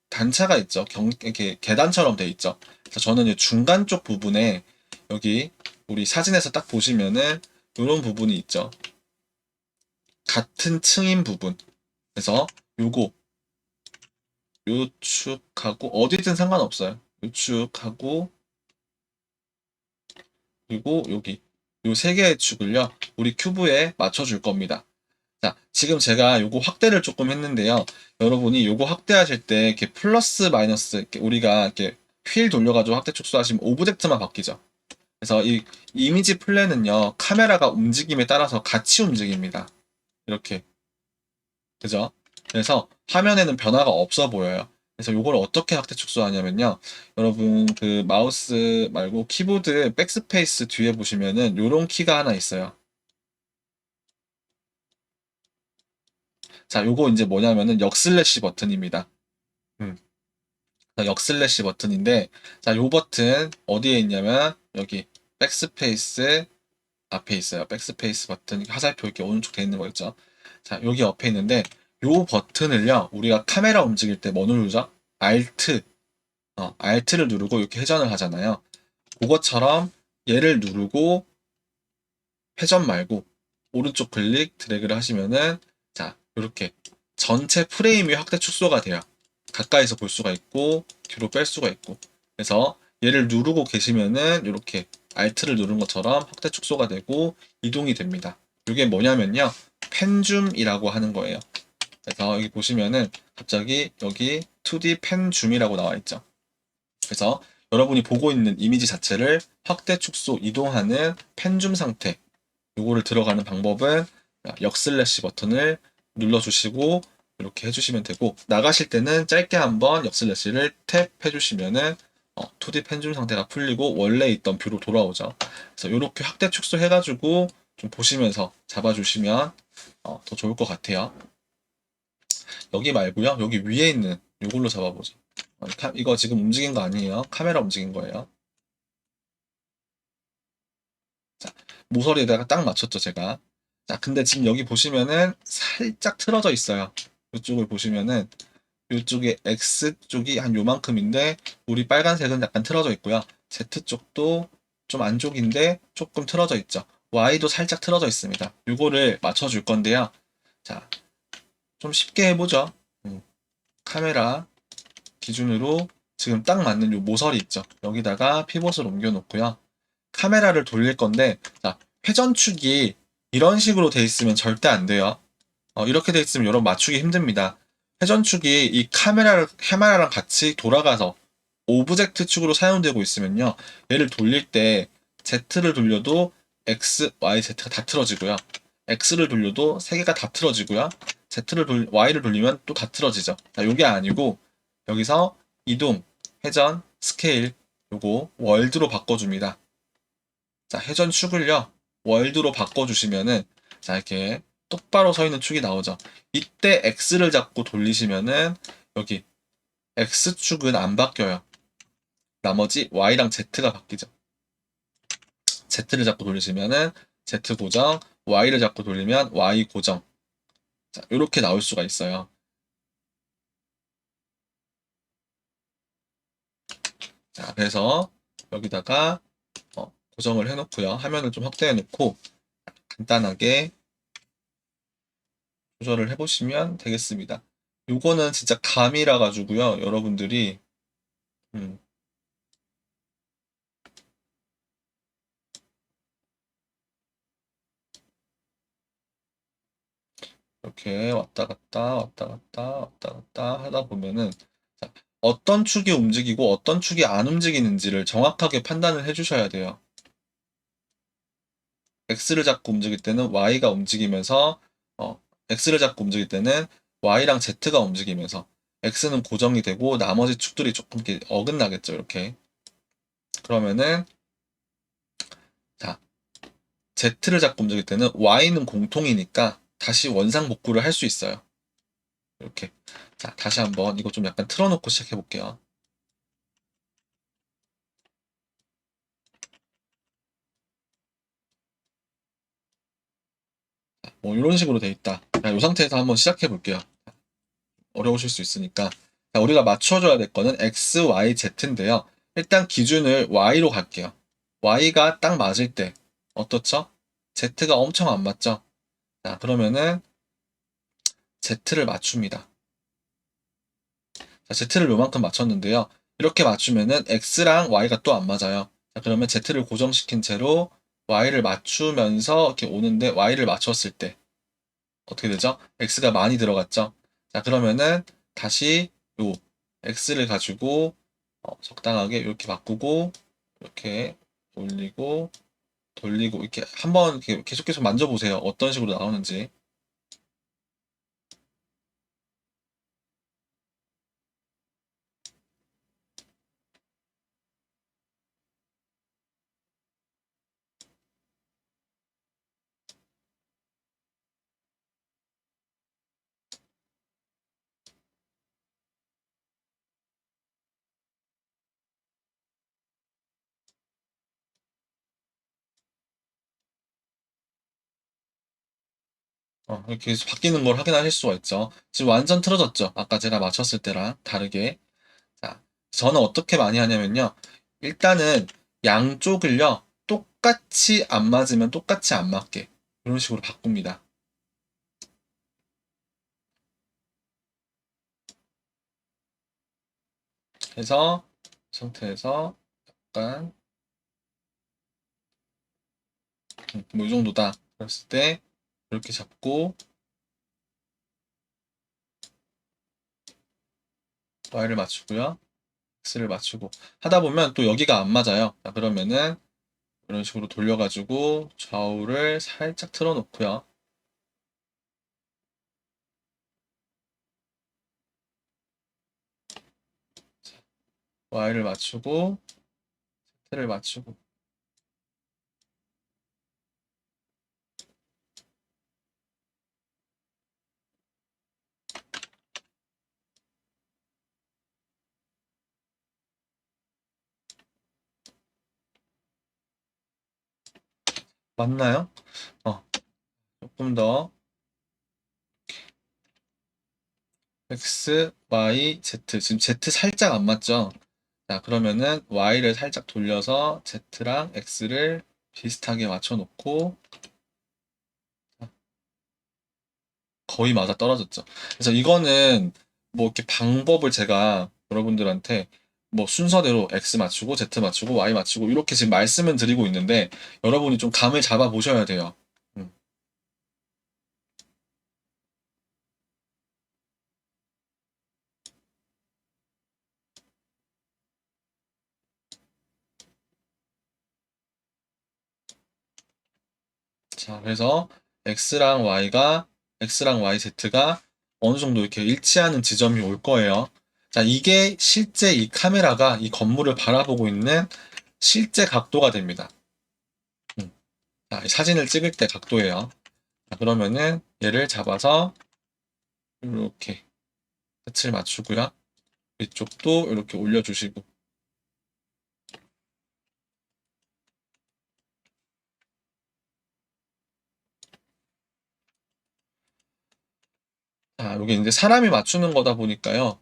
단차가 있죠. 이렇게 계단처럼 돼 있죠. 그래서 저는 이 중간 쪽 부분에, 여기, 우리 사진에서 딱 보시면은, 이런 부분이 있죠. 같은 층인 부분. 그래서, 요거, 요 축하고, 어디든 상관없어요. 요 축하고, 그리고 여기 요 세 개의 축을요 우리 큐브에 맞춰줄 겁니다. 자, 지금 제가 요거 확대를 조금 했는데요. 여러분이 요거 확대하실 때 이렇게 플러스 마이너스 이렇게 우리가 이렇게 휠 돌려가지고 확대 축소 하시면 오브젝트만 바뀌죠. 그래서 이 이미지 플랜은요 카메라가 움직임에 따라서 같이 움직입니다. 이렇게 그죠? 그래서 화면에는 변화가 없어 보여요. 그래서 이걸 어떻게 확대 축소하냐면요. 여러분 그 마우스 말고 키보드 백스페이스 뒤에 보시면은 요런 키가 하나 있어요. 자, 요거 이제 뭐냐면은 역슬래시 버튼입니다. 음. 자, 역슬래시 버튼인데 자, 요 버튼 어디에 있냐면 여기 백스페이스 앞에 있어요. 백스페이스 버튼 화살표 이렇게 오른쪽 돼 있는 거 있죠. 자, 여기 옆에 있는데 요 버튼을요. 우리가 카메라 움직일 때 뭐 누르죠? Alt. Alt를 누르고 이렇게 회전을 하잖아요. 그것처럼 얘를 누르고 회전 말고 오른쪽 클릭 드래그를 하시면은 자, 이렇게 전체 프레임이 확대 축소가 돼요. 가까이서 볼 수가 있고 뒤로 뺄 수가 있고. 그래서 얘를 누르고 계시면은 이렇게 Alt를 누른 것처럼 확대 축소가 되고 이동이 됩니다. 이게 뭐냐면요. 펜줌이라고 하는 거예요. 그래서 여기 보시면은 갑자기 여기 2D 펜줌이라고 나와 있죠. 그래서 여러분이 보고 있는 이미지 자체를 확대, 축소, 이동하는 펜줌 상태. 요거를 들어가는 방법은 역슬래시 버튼을 눌러주시고 이렇게 해주시면 되고 나가실 때는 짧게 한번 역슬래시를 탭 해주시면은 2D 펜줌 상태가 풀리고 원래 있던 뷰로 돌아오죠. 그래서 이렇게 확대 축소 해가지고 좀 보시면서 잡아주시면 더 좋을 것 같아요. 여기 말고요. 여기 위에 있는 이걸로 잡아보죠. 이거 지금 움직인 거 아니에요. 카메라 움직인 거예요. 자, 모서리에다가 딱 맞췄죠, 제가. 자, 근데 지금 여기 보시면은 살짝 틀어져 있어요. 이쪽을 보시면은 이쪽에 X 쪽이 한 요만큼인데 우리 빨간색은 약간 틀어져 있고요. Z 쪽도 좀 안쪽인데 조금 틀어져 있죠. Y도 살짝 틀어져 있습니다. 요거를 맞춰줄 건데요. 자, 좀 쉽게 해보죠. 카메라 기준으로 지금 딱 맞는 요 모서리 있죠. 여기다가 피봇을 옮겨 놓고요. 카메라를 돌릴 건데, 자, 회전축이 이런 식으로 돼 있으면 절대 안 돼요. 이렇게 돼 있으면 여러분 맞추기 힘듭니다. 회전축이 이 카메라랑 같이 돌아가서 오브젝트 축으로 사용되고 있으면요. 얘를 돌릴 때 Z를 돌려도 X, Y, Z가 다 틀어지고요. X를 돌려도 세 개가 다 틀어지고요. Y를 돌리면 또 다 틀어지죠. 자, 요게 아니고 여기서 이동, 회전, 스케일 요거 월드로 바꿔줍니다. 자, 회전축을요. 월드로 바꿔주시면은 자, 이렇게 똑바로 서 있는 축이 나오죠. 이때 X를 잡고 돌리시면은 여기 X축은 안 바뀌어요. 나머지 Y랑 Z가 바뀌죠. Z를 잡고 돌리시면은 Z 고정, Y를 잡고 돌리면 Y 고정. 자, 이렇게 나올 수가 있어요. 자, 그래서 여기다가 고정을 해놓고요. 화면을 좀 확대해 놓고 간단하게 조절을 해보시면 되겠습니다. 요거는 진짜 감이라 가지고요. 여러분들이 음, 이렇게 왔다 갔다 왔다 갔다 왔다 갔다 하다 보면은 자, 어떤 축이 움직이고 어떤 축이 안 움직이는지를 정확하게 판단을 해주셔야 돼요. X를 잡고 움직일 때는 Y가 움직이면서 X를 잡고 움직일 때는 Y랑 Z가 움직이면서 X는 고정이 되고 나머지 축들이 조금 이렇게 어긋나겠죠. 이렇게 그러면은 자 Z를 잡고 움직일 때는 Y는 공통이니까 다시 원상복구를 할 수 있어요. 이렇게 자 다시 한번 이거 좀 약간 틀어놓고 시작해 볼게요. 뭐 이런 식으로 돼 있다. 자, 이 상태에서 한번 시작해 볼게요. 어려우실 수 있으니까. 자, 우리가 맞춰줘야 될 거는 X, Y, Z인데요. 일단 기준을 Y로 갈게요. Y가 딱 맞을 때 어떻죠? Z가 엄청 안 맞죠? 자, 그러면은 Z를 맞춥니다. 자, Z를 요만큼 맞췄는데요. 이렇게 맞추면은 X랑 Y가 또 안 맞아요. 자, 그러면 Z를 고정시킨 채로 Y를 맞추면서 이렇게 오는데 Y를 맞췄을 때 어떻게 되죠? X가 많이 들어갔죠? 자, 그러면은 다시 요 X를 가지고 적당하게 이렇게 바꾸고 이렇게 올리고 돌리고 이렇게 한번 이렇게 계속 만져보세요. 어떤 식으로 나오는지. 이렇게 계속 바뀌는 걸 확인하실 수가 있죠. 지금 완전 틀어졌죠? 아까 제가 맞췄을 때랑 다르게. 자, 저는 어떻게 많이 하냐면요. 일단은 양쪽을요, 똑같이 안 맞으면 똑같이 안 맞게. 이런 식으로 바꿉니다. 그래서, 이 상태에서 약간, 뭐 이 정도다. 그랬을 때, 이렇게 잡고, Y를 맞추고요. X를 맞추고. 하다 보면 또 여기가 안 맞아요. 자, 그러면은, 이런 식으로 돌려가지고, 좌우를 살짝 틀어놓고요. Y를 맞추고, Z를 맞추고. 맞나요? 조금 더 x, y, z. 지금 z 살짝 안 맞죠? 자, 그러면은 y를 살짝 돌려서 z랑 x를 비슷하게 맞춰놓고 거의 맞아 떨어졌죠. 그래서 이거는 뭐 이렇게 방법을 제가 여러분들한테 뭐 순서대로 x 맞추고 z 맞추고 y 맞추고 이렇게 지금 말씀은 드리고 있는데 여러분이 좀 감을 잡아 보셔야 돼요. 음. 자, 그래서 x랑 y, z가 어느 정도 이렇게 일치하는 지점이 올 거예요. 자, 이게 실제 이 카메라가 이 건물을 바라보고 있는 실제 각도가 됩니다. 자, 이 사진을 찍을 때 각도예요. 자, 그러면은 얘를 잡아서 이렇게 끝을 맞추고요. 이쪽도 이렇게 올려주시고. 자, 여기 이제 사람이 맞추는 거다 보니까요.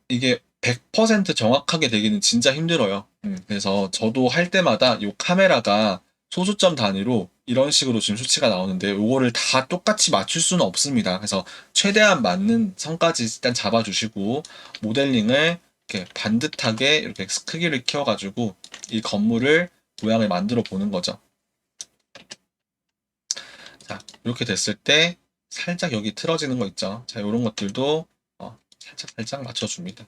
이게 100% 정확하게 되기는 진짜 힘들어요. 그래서 저도 할 때마다 이 카메라가 소수점 단위로 이런 식으로 지금 수치가 나오는데 요거를 다 똑같이 맞출 수는 없습니다. 그래서 최대한 맞는 선까지 일단 잡아주시고 모델링을 이렇게 반듯하게 이렇게 크기를 키워가지고 이 건물을 모양을 만들어 보는 거죠. 자, 이렇게 됐을 때 살짝 여기 틀어지는 거 있죠. 자, 이런 것들도 살짝 살짝 맞춰줍니다.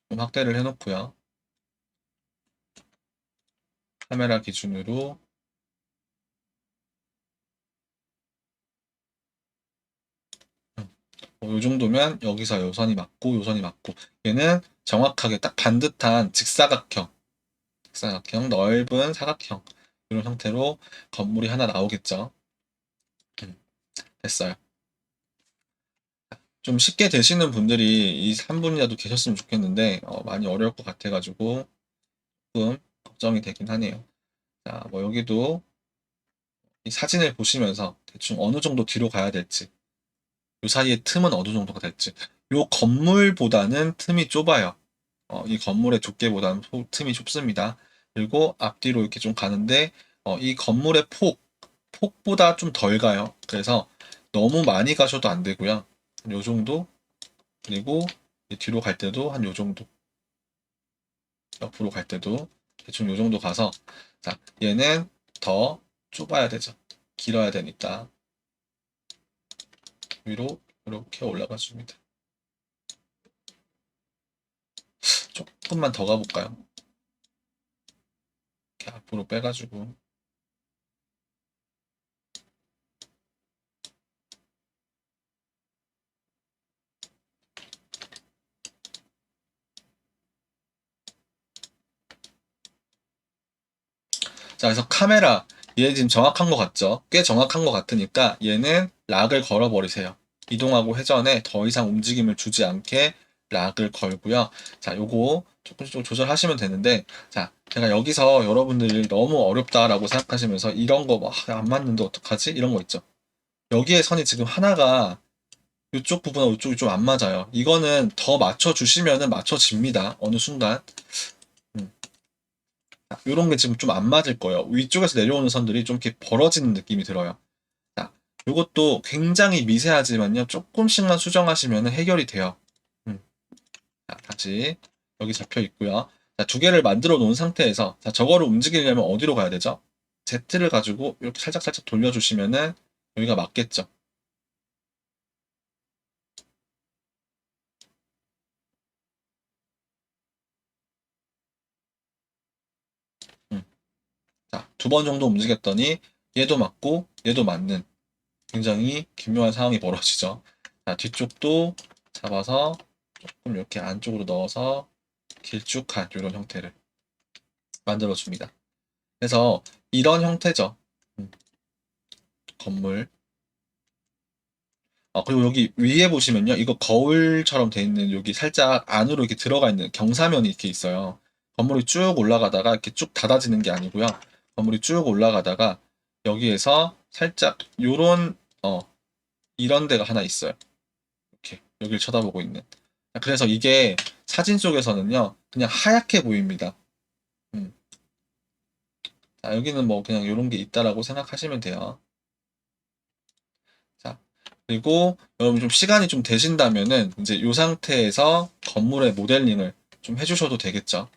좀 확대를 해놓고요. 카메라 기준으로 이 정도면 여기서 요선이 맞고 요선이 맞고 얘는 정확하게 딱 반듯한 직사각형 넓은 사각형 이런 형태로 건물이 하나 나오겠죠. 음, 됐어요. 좀 쉽게 되시는 분들이 이 3분이라도 계셨으면 좋겠는데 많이 어려울 것 같아가지고 조금 걱정이 되긴 하네요. 자, 뭐 여기도 이 사진을 보시면서 대충 어느 정도 뒤로 가야 될지, 요 사이의 틈은 어느 정도가 될지, 요 건물보다는 틈이 좁아요. 이 건물의 두께보다는 틈이 좁습니다. 그리고 앞뒤로 이렇게 좀 가는데, 이 건물의 폭보다 좀 덜 가요. 그래서 너무 많이 가셔도 안 되고요. 요 정도, 그리고 뒤로 갈 때도 한 요 정도, 옆으로 갈 때도 대충 요 정도 가서, 자, 얘는 더 좁아야 되죠. 길어야 되니까. 위로 이렇게 올라가 줍니다. 조금만 더 가볼까요? 이렇게 앞으로 빼가지고. 자, 그래서 카메라. 얘 지금 정확한 것 같죠? 꽤 정확한 것 같으니까 얘는 락을 걸어버리세요. 이동하고 회전에 더 이상 움직임을 주지 않게 락을 걸고요. 자, 요거 조금씩 조절하시면 되는데, 자, 제가 여기서 여러분들이 너무 어렵다라고 생각하시면서 이런 거 막 안 맞는데 어떡하지? 이런 거 있죠. 여기에 선이 지금 하나가 이쪽 부분하고 이쪽이 좀 안 맞아요. 이거는 더 맞춰주시면은 맞춰집니다. 어느 순간. 음. 이런 게 지금 좀 안 맞을 거예요. 위쪽에서 내려오는 선들이 좀 이렇게 벌어지는 느낌이 들어요. 자, 이것도 굉장히 미세하지만요. 조금씩만 수정하시면 해결이 돼요. 음. 자, 다시 여기 잡혀 있고요. 자, 두 개를 만들어 놓은 상태에서 자, 저거를 움직이려면 어디로 가야 되죠? Z를 가지고 이렇게 살짝살짝 돌려주시면은 여기가 맞겠죠. 음. 자, 두 번 정도 움직였더니 얘도 맞고 얘도 맞는 굉장히 기묘한 상황이 벌어지죠. 자, 뒤쪽도 잡아서 조금 이렇게 안쪽으로 넣어서 길쭉한 이런 형태를 만들어줍니다. 그래서 이런 형태죠. 음, 건물. 그리고 여기 위에 보시면요. 이거 거울처럼 돼 있는 여기 살짝 안으로 이렇게 들어가 있는 경사면이 이렇게 있어요. 건물이 쭉 올라가다가 이렇게 쭉 닫아지는 게 아니고요. 건물이 쭉 올라가다가 여기에서 살짝 요런 이런 데가 하나 있어요. 이렇게 여기를 쳐다보고 있는. 그래서 이게 사진 속에서는요, 그냥 하얗게 보입니다. 음. 자, 여기는 뭐 그냥 이런 게 있다라고 생각하시면 돼요. 자, 그리고 여러분 좀 시간이 좀 되신다면은 이제 이 상태에서 건물의 모델링을 좀 해주셔도 되겠죠.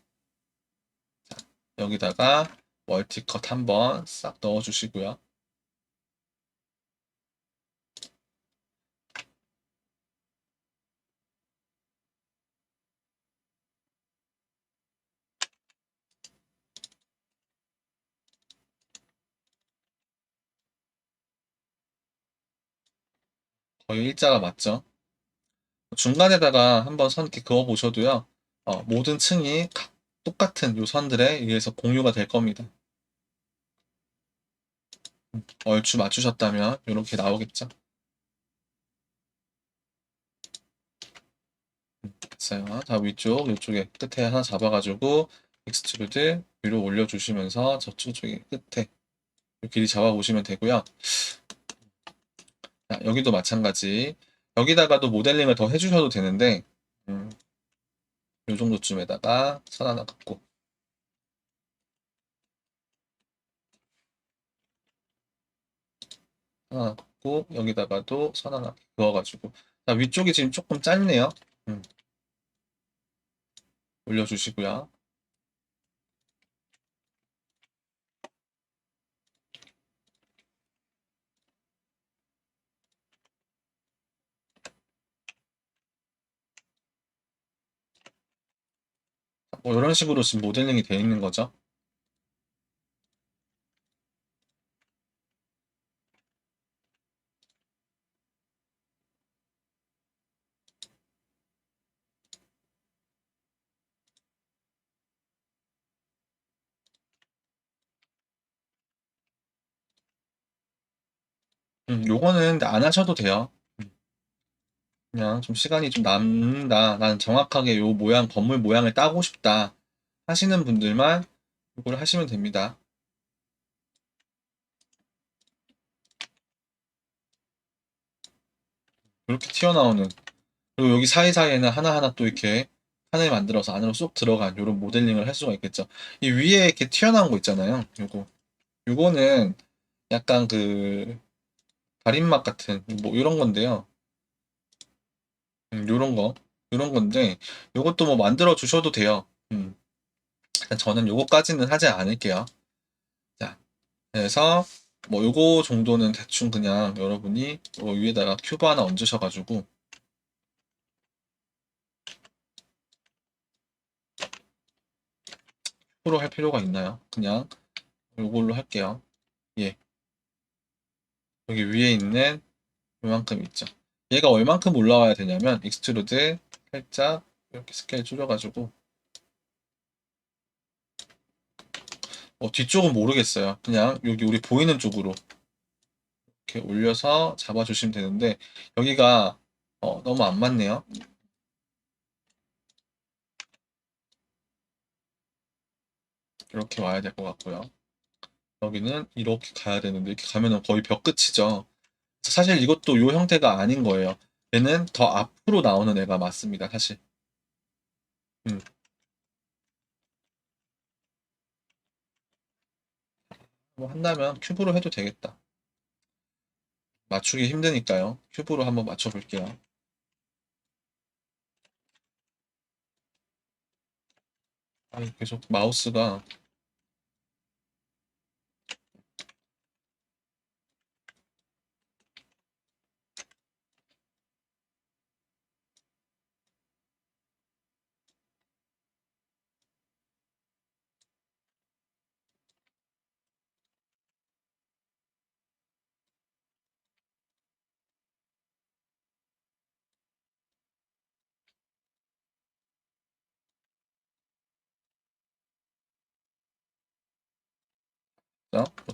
자, 여기다가 멀티컷 한번 싹 넣어주시고요. 거의 일자가 맞죠? 중간에다가 한번 선 이렇게 그어 보셔도요. 모든 층이 똑같은 요 선들에 의해서 공유가 될 겁니다. 얼추 맞추셨다면 이렇게 나오겠죠. 됐어요. 자, 위쪽, 이쪽에 끝에 하나 잡아가지고 익스트루드 위로 올려주시면서 저쪽 쪽에 끝에 이 길이 잡아보시면 되고요. 자, 여기도 마찬가지. 여기다가도 모델링을 더 해주셔도 되는데 이 정도쯤에다가 선 하나 긋고 하나 긋고 여기다가도 선 하나 그어가지고 자, 위쪽이 지금 조금 짧네요. 올려주시고요. 뭐 이런 식으로 지금 모델링이 되어 있는 거죠. 요거는 근데 안 하셔도 돼요. 그냥 좀 시간이 좀 남는다. 나는 정확하게 요 모양, 건물 모양을 따고 싶다. 하시는 분들만 이걸 하시면 됩니다. 이렇게 튀어나오는. 그리고 여기 사이사이에는 하나하나 또 이렇게 판을 만들어서 안으로 쏙 들어간 이런 모델링을 할 수가 있겠죠. 이 위에 이렇게 튀어나온 거 있잖아요. 요거는 약간 그 가림막 같은 뭐 이런 건데요. 요런 거. 요런 건데 요것도 뭐 만들어 주셔도 돼요. 저는 요거까지는 하지 않을게요. 자, 그래서 뭐 요거 정도는 대충 그냥 여러분이 요 위에다가 큐브 하나 얹으셔가지고 큐브로 할 필요가 있나요? 그냥 요걸로 할게요. 예, 여기 위에 있는 요만큼 있죠. 얘가 얼만큼 올라와야 되냐면 익스트루드 살짝 이렇게 스케일 줄여가지고 뒤쪽은 모르겠어요. 그냥 여기 우리 보이는 쪽으로 이렇게 올려서 잡아주시면 되는데 여기가 너무 안 맞네요. 이렇게 와야 될 것 같고요. 여기는 이렇게 가야 되는데 이렇게 가면은 거의 벽 끝이죠. 사실 이것도 이 형태가 아닌 거예요. 얘는 더 앞으로 나오는 애가 맞습니다, 사실. 음, 뭐 한다면 큐브로 해도 되겠다. 맞추기 힘드니까요. 큐브로 한번 맞춰볼게요. 계속 마우스가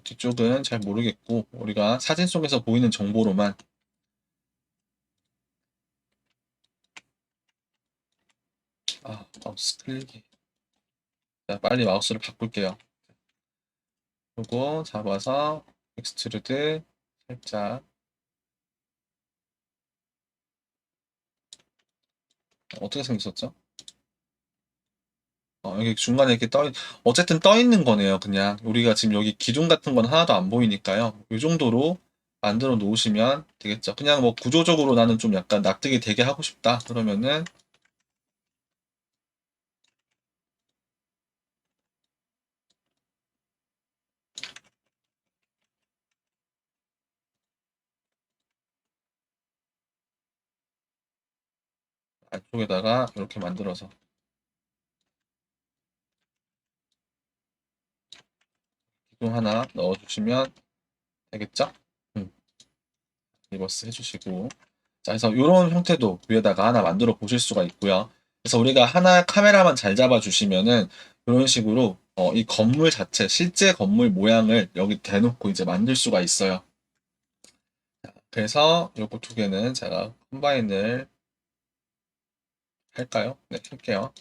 뒤쪽은 잘 모르겠고 우리가 사진 속에서 보이는 정보로만 마우스 클릭이 자, 빨리 마우스를 바꿀게요. 요거 잡아서 엑스트루드 살짝. 어떻게 생겼었죠? 여기 중간에 이렇게 어쨌든 떠 있는 거네요. 그냥 우리가 지금 여기 기둥 같은 건 하나도 안 보이니까요. 이 정도로 만들어 놓으시면 되겠죠. 그냥 뭐 구조적으로 나는 좀 약간 납득이 되게 하고 싶다. 그러면은 안쪽에다가 이렇게 만들어서 기둥 하나 넣어주시면 되겠죠? 음, 리버스 해주시고. 자, 그래서 이런 형태도 위에다가 하나 만들어 보실 수가 있고요. 그래서 우리가 하나 카메라만 잘 잡아주시면은 이런 식으로 이 건물 자체, 실제 건물 모양을 여기 대놓고 이제 만들 수가 있어요. 그래서 요거 두 개는 제가 컴바인을 할까요? 네, 할게요.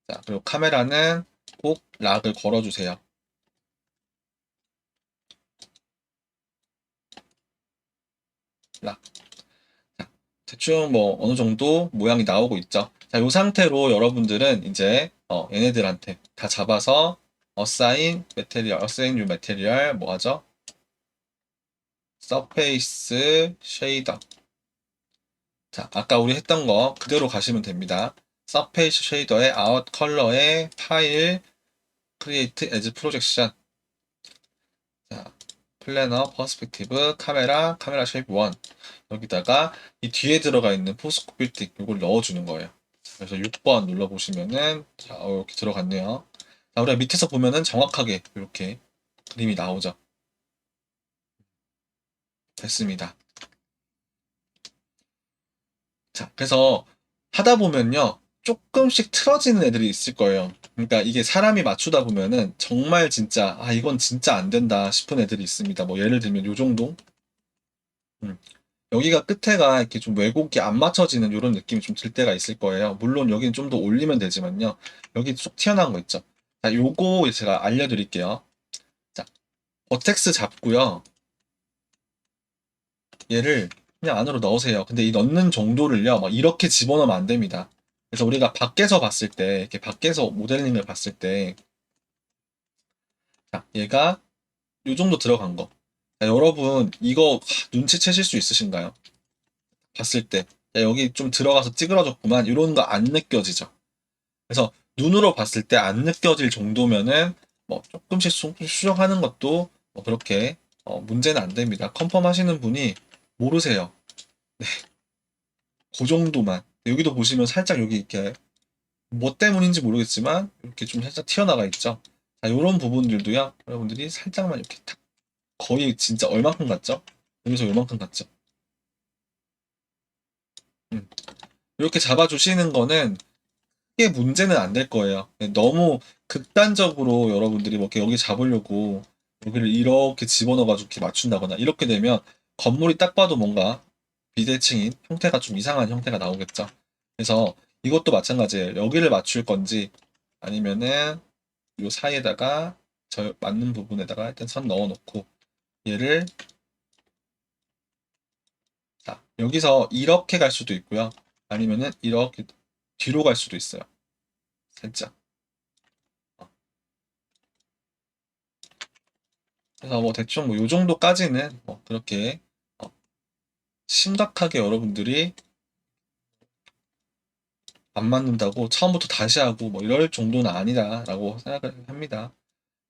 자, 그리고 카메라는 꼭 락을 걸어주세요. 락. 자, 대충 뭐 어느 정도 모양이 나오고 있죠. 자, 이 상태로 여러분들은 이제 얘네들한테 다 잡아서 어사인 메테리얼, 어사인 뉴 메테리얼 뭐 하죠? 서페이스 쉐이더. 자, 아까 우리 했던 거 그대로 가시면 됩니다. 서페이스 쉐이더의 아웃 컬러의 파일 크리에이트 에즈 프로젝션. 자, 플래너, 퍼스펙티브, 카메라, 카메라 쉐이프 1. 여기다가 이 뒤에 들어가 있는 포스코 빌딩 이걸 넣어주는 거예요. 그래서 6번 눌러보시면은 자, 이렇게 들어갔네요. 자, 우리가 밑에서 보면은 정확하게 이렇게 그림이 나오죠. 됐습니다. 자, 그래서 하다 보면요. 조금씩 틀어지는 애들이 있을 거예요. 그러니까 이게 사람이 맞추다 보면은 정말 진짜 이건 진짜 안 된다 싶은 애들이 있습니다. 뭐 예를 들면 요 정도. 음. 여기가 끝에가 이렇게 좀 왜곡이 안 맞춰지는 이런 느낌이 좀 들 때가 있을 거예요. 물론 여기는 좀 더 올리면 되지만요. 여기 쏙 튀어나온 거 있죠. 자, 요거 제가 알려드릴게요. 자, 버텍스 잡고요. 얘를 그냥 안으로 넣으세요. 근데 이 넣는 정도를요, 막 이렇게 집어넣으면 안 됩니다. 그래서 우리가 밖에서 봤을 때, 이렇게 밖에서 모델링을 봤을 때, 자, 얘가 요 정도 들어간 거. 자, 여러분, 이거 눈치채실 수 있으신가요? 봤을 때. 야, 여기 좀 들어가서 찌그러졌구만. 이런 거 안 느껴지죠? 그래서 눈으로 봤을 때 안 느껴질 정도면은 뭐 조금씩 수정하는 것도 뭐 그렇게 문제는 안 됩니다. 컨펌 하시는 분이 모르세요. 그 정도만. 여기도 보시면 살짝 여기 이렇게 뭐 때문인지 모르겠지만 이렇게 좀 살짝 튀어나가 있죠. 자, 이런 부분들도요. 여러분들이 살짝만 이렇게 탁 거의 진짜 얼만큼 같죠? 여기서 요만큼 같죠? 음. 이렇게 잡아주시는 거는 크게 문제는 안 될 거예요. 너무 극단적으로 여러분들이 뭐 이렇게 여기 잡으려고 여기를 이렇게 집어넣어가지고 이렇게 맞춘다거나 이렇게 되면 건물이 딱 봐도 뭔가 비대칭인 형태가 좀 이상한 형태가 나오겠죠. 그래서 이것도 마찬가지예요. 여기를 맞출 건지 아니면은 요 사이에다가 저 맞는 부분에다가 일단 선 넣어놓고 얘를 자 여기서 이렇게 갈 수도 있고요. 아니면은 이렇게 뒤로 갈 수도 있어요. 살짝. 그래서 뭐 대충 뭐 요 정도까지는 뭐 그렇게 어, 심각하게 여러분들이 안 맞는다고 처음부터 다시 하고 뭐 이럴 정도는 아니다라고 생각을 합니다.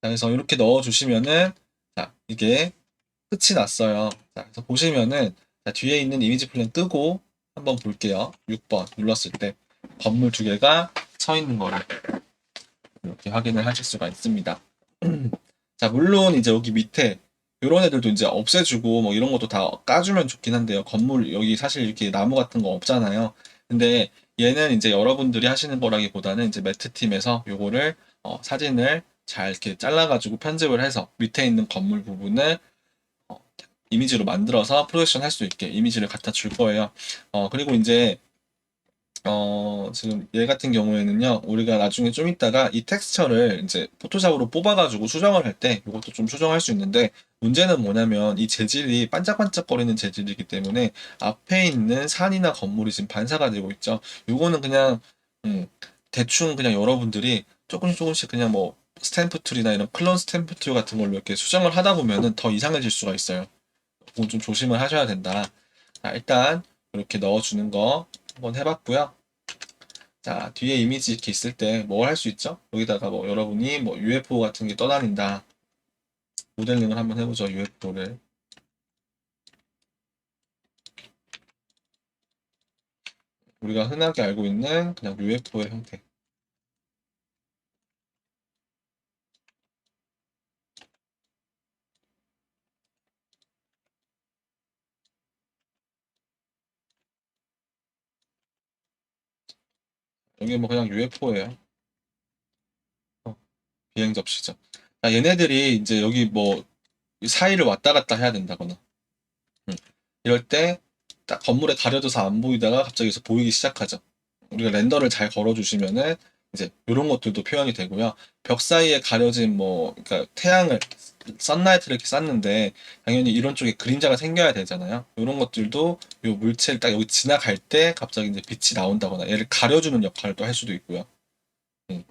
자, 그래서 이렇게 넣어주시면은 자 이게 끝이 났어요. 자, 그래서 보시면은 자, 뒤에 있는 이미지 플랜 끄고 한번 볼게요. 6번 눌렀을 때 건물 두 개가 서 있는 거를 이렇게 확인을 하실 수가 있습니다. 자, 물론 이제 여기 밑에 이런 애들도 이제 없애주고 뭐 이런 것도 다 까주면 좋긴 한데요. 건물 여기 사실 이렇게 나무 같은 거 없잖아요. 근데 얘는 이제 여러분들이 하시는 거라기보다는 이제 매트 팀에서 요거를 사진을 잘 이렇게 잘라가지고 편집을 해서 밑에 있는 건물 부분을 어, 이미지로 만들어서 프로젝션 할 수 있게 이미지를 갖다 줄 거예요. 그리고 이제 지금 얘 같은 경우에는요, 우리가 나중에 좀 있다가 이 텍스처를 이제 포토샵으로 뽑아가지고 수정을 할 때 이것도 좀 수정할 수 있는데, 문제는 뭐냐면 이 재질이 반짝반짝거리는 재질이기 때문에 앞에 있는 산이나 건물이 지금 반사가 되고 있죠. 요거는 그냥, 대충 그냥 여러분들이 조금씩 조금씩 그냥 뭐 스탬프 툴이나 이런 클론 스탬프 툴 같은 걸로 이렇게 수정을 하다 보면은 더 이상해질 수가 있어요. 그건 좀 조심을 하셔야 된다. 자, 일단 이렇게 넣어주는 거 한번 해봤고요. 자, 뒤에 이미지 이렇게 있을 때 뭘 할 수 있죠? 여기다가 뭐 여러분이 뭐 UFO 같은 게 떠다닌다. 모델링을 한번 해보죠, UFO를. 우리가 흔하게 알고 있는 그냥 UFO의 형태. 여기 뭐 그냥 UFO예요. 비행 접시죠. 자, 얘네들이 이제 여기 뭐 사이를 왔다 갔다 해야 된다거나. 음. 이럴 때 딱 건물에 가려져서 안 보이다가 갑자기 여기서 보이기 시작하죠. 우리가 렌더를 잘 걸어주시면은 이제 이런 것들도 표현이 되고요. 벽 사이에 가려진 뭐, 그러니까 태양을, 선라이트를 이렇게 쐈는데 당연히 이런 쪽에 그림자가 생겨야 되잖아요. 이런 것들도 요 물체를 딱 여기 지나갈 때 갑자기 이제 빛이 나온다거나 얘를 가려주는 역할을 또 할 수도 있고요. 음.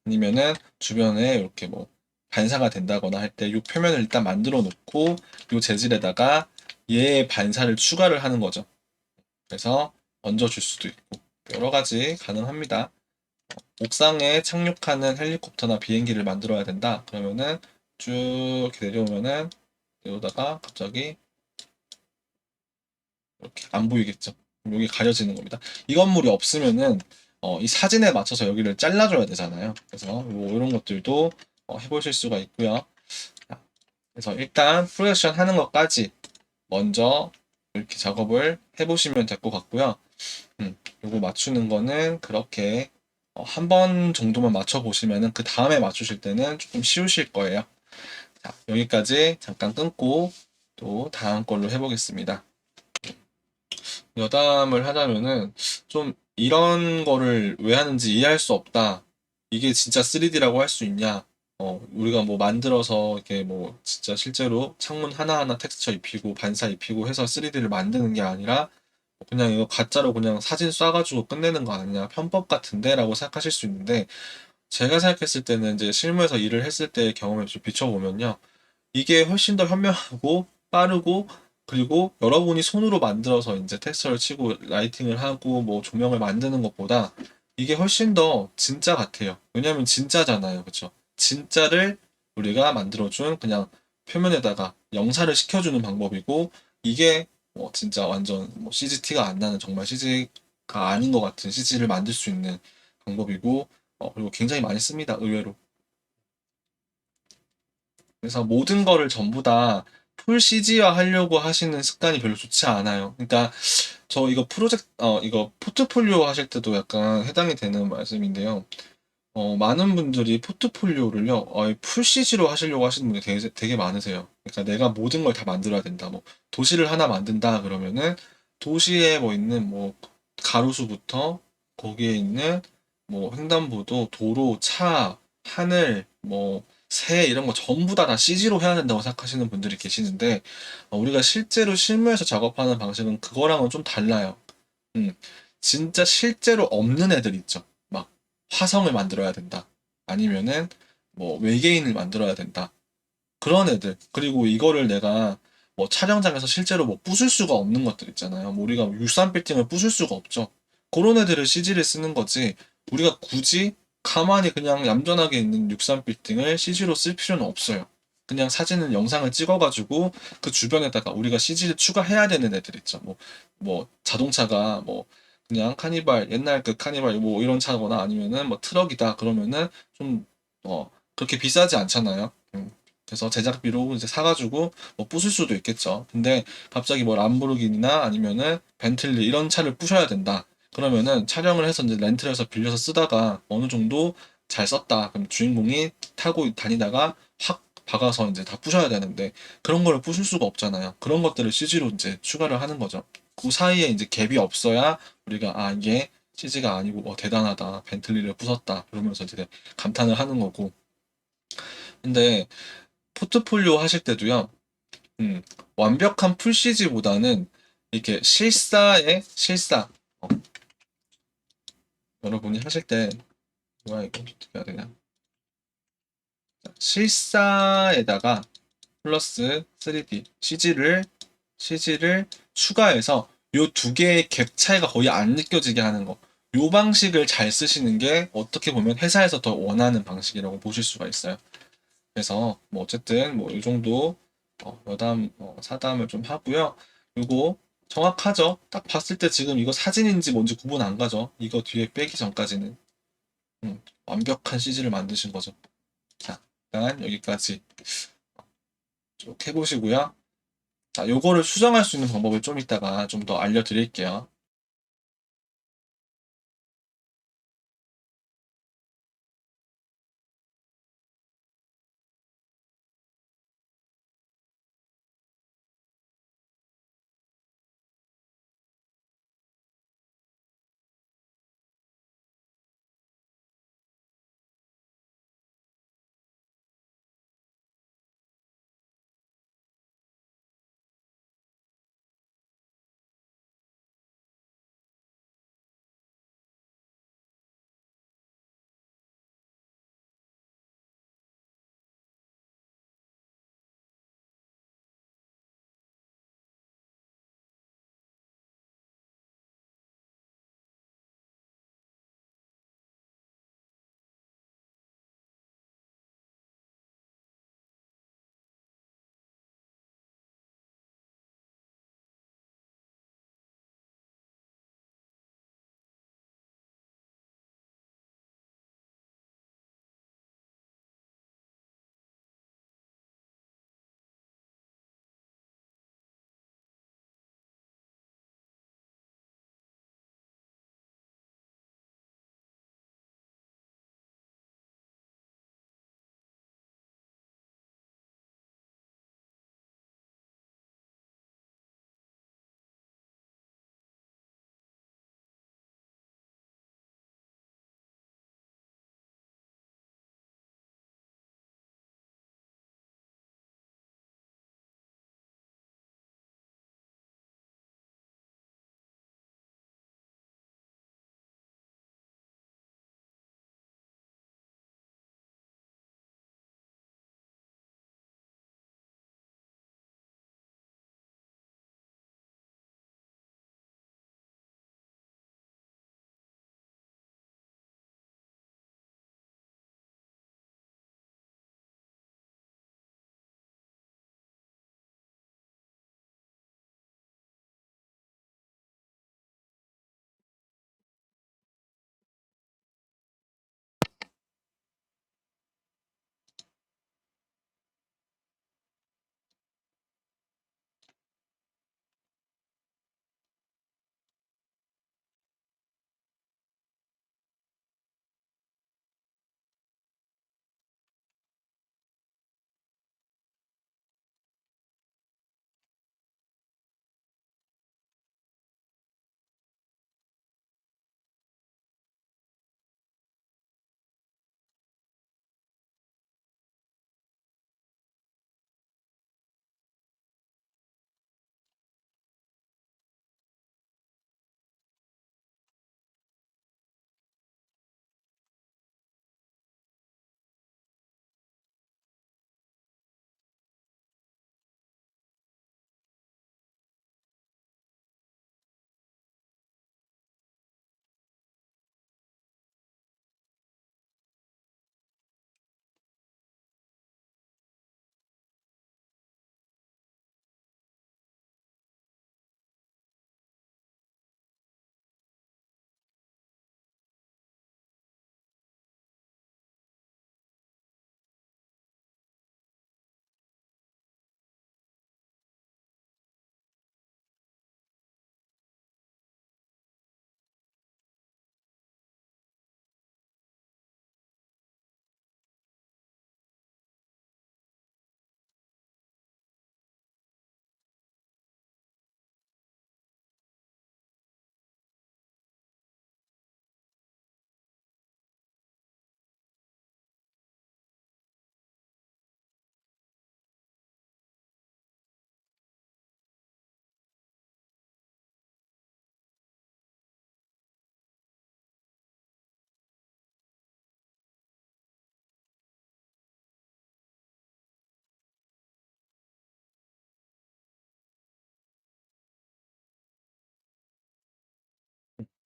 아니면은 주변에 이렇게 뭐 반사가 된다거나 할 때 이 표면을 일단 만들어 놓고 이 재질에다가 얘의 반사를 추가를 하는 거죠. 그래서 얹어줄 수도 있고 여러 가지 가능합니다. 옥상에 착륙하는 헬리콥터나 비행기를 만들어야 된다. 그러면은 쭉 이렇게 내려오면은 이러다가 갑자기 이렇게 안 보이겠죠. 여기 가려지는 겁니다. 이 건물이 없으면은 이 사진에 맞춰서 여기를 잘라줘야 되잖아요. 그래서 뭐 이런 것들도 해보실 수가 있고요. 그래서 일단 프로젝션 하는 것까지 먼저 이렇게 작업을 해보시면 될 것 같고요. 요거 맞추는 거는 그렇게 한 번 정도만 맞춰보시면은 그 다음에 맞추실 때는 조금 쉬우실 거예요. 자, 여기까지 잠깐 끊고 또 다음 걸로 해보겠습니다. 여담을 하자면은 좀 이런 거를 왜 하는지 이해할 수 없다. 이게 진짜 3D라고 할 수 있냐? 우리가 뭐 만들어서 이렇게 뭐 진짜 실제로 창문 하나하나 텍스처 입히고 반사 입히고 해서 3D를 만드는 게 아니라 그냥 이거 가짜로 그냥 사진 쏴가지고 끝내는 거 아니냐, 편법 같은데? 라고 생각하실 수 있는데, 제가 생각했을 때는 이제 실무에서 일을 했을 때의 경험에 좀 비춰보면요. 이게 훨씬 더 현명하고 빠르고 그리고 여러분이 손으로 만들어서 이제 텍스처를 치고 라이팅을 하고 뭐 조명을 만드는 것보다 이게 훨씬 더 진짜 같아요. 왜냐면 진짜잖아요. 그쵸? 진짜를 우리가 만들어준 그냥 표면에다가 영사를 시켜주는 방법이고 이게 뭐 진짜 완전 뭐 CGT가 안 나는 정말 CG가 아닌 것 같은 CG를 만들 수 있는 방법이고 그리고 굉장히 많이 씁니다. 의외로. 그래서 모든 거를 전부 다 풀 CG화 하려고 하시는 습관이 별로 좋지 않아요. 그러니까 저 이거 이거 포트폴리오 하실 때도 약간 해당이 되는 말씀인데요. 많은 분들이 포트폴리오를요, 풀 CG로 하시려고 하시는 분이 되게 많으세요. 그러니까 내가 모든 걸 다 만들어야 된다. 뭐 도시를 하나 만든다 그러면은 도시에 뭐 있는 뭐 가로수부터 거기에 있는 뭐 횡단보도, 도로, 차, 하늘, 뭐 새 이런 거 전부 다 CG로 해야 된다고 생각하시는 분들이 계시는데 우리가 실제로 실무에서 작업하는 방식은 그거랑은 좀 달라요. 음, 진짜 실제로 없는 애들 있죠. 막 화성을 만들어야 된다. 아니면은 뭐 외계인을 만들어야 된다. 그런 애들. 그리고 이거를 내가 뭐 촬영장에서 실제로 뭐 부술 수가 없는 것들 있잖아요. 뭐 우리가 63 빌딩을 부술 수가 없죠. 그런 애들을 CG를 쓰는 거지. 우리가 굳이 가만히 그냥 얌전하게 있는 63 빌딩을 CG로 쓸 필요는 없어요. 그냥 사진을 영상을 찍어가지고 그 주변에다가 우리가 CG를 추가해야 되는 애들 있죠. 뭐 자동차가 뭐 그냥 카니발 옛날 그 카니발 뭐 이런 차거나 아니면은 뭐 트럭이다 그러면은 좀 그렇게 비싸지 않잖아요. 그래서 제작비로 이제 사가지고 뭐 부술 수도 있겠죠. 근데 갑자기 뭐 람보르기니나 아니면은 벤틀리 이런 차를 부셔야 된다. 그러면은 촬영을 해서 이제 렌트를 해서 빌려서 쓰다가 어느 정도 잘 썼다. 그럼 주인공이 타고 다니다가 확 박아서 이제 다 부셔야 되는데 그런 거를 부술 수가 없잖아요. 그런 것들을 CG로 이제 추가를 하는 거죠. 그 사이에 이제 갭이 없어야 우리가 이게 CG가 아니고 대단하다. 벤틀리를 부쉈다. 그러면서 이제 감탄을 하는 거고. 근데 포트폴리오 하실 때도요. 음, 완벽한 풀 CG보다는 이렇게 실사. 어, 여러분이 하실 때 뭐야 이거 어떻게 해야 되냐? 실사에다가 플러스 3D CG를 추가해서 요 두 개의 갭 차이가 거의 안 느껴지게 하는 거. 요 방식을 잘 쓰시는 게 어떻게 보면 회사에서 더 원하는 방식이라고 보실 수가 있어요. 그래서 뭐 어쨌든 뭐 이 정도 여담 사담을 좀 하고요. 요거 정확하죠? 딱 봤을 때 지금 이거 사진인지 뭔지 구분 안 가죠? 이거 뒤에 빼기 전까지는 완벽한 CG를 만드신 거죠. 자, 일단 여기까지 쭉 해보시고요. 자, 요거를 수정할 수 있는 방법을 좀 이따가 좀 더 알려드릴게요.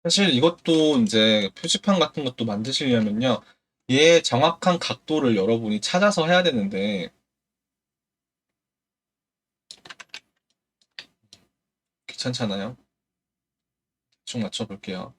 사실 이것도 이제 표지판 같은 것도 만드시려면요. 얘의 정확한 각도를 여러분이 찾아서 해야 되는데, 귀찮잖아요. 대충 맞춰볼게요.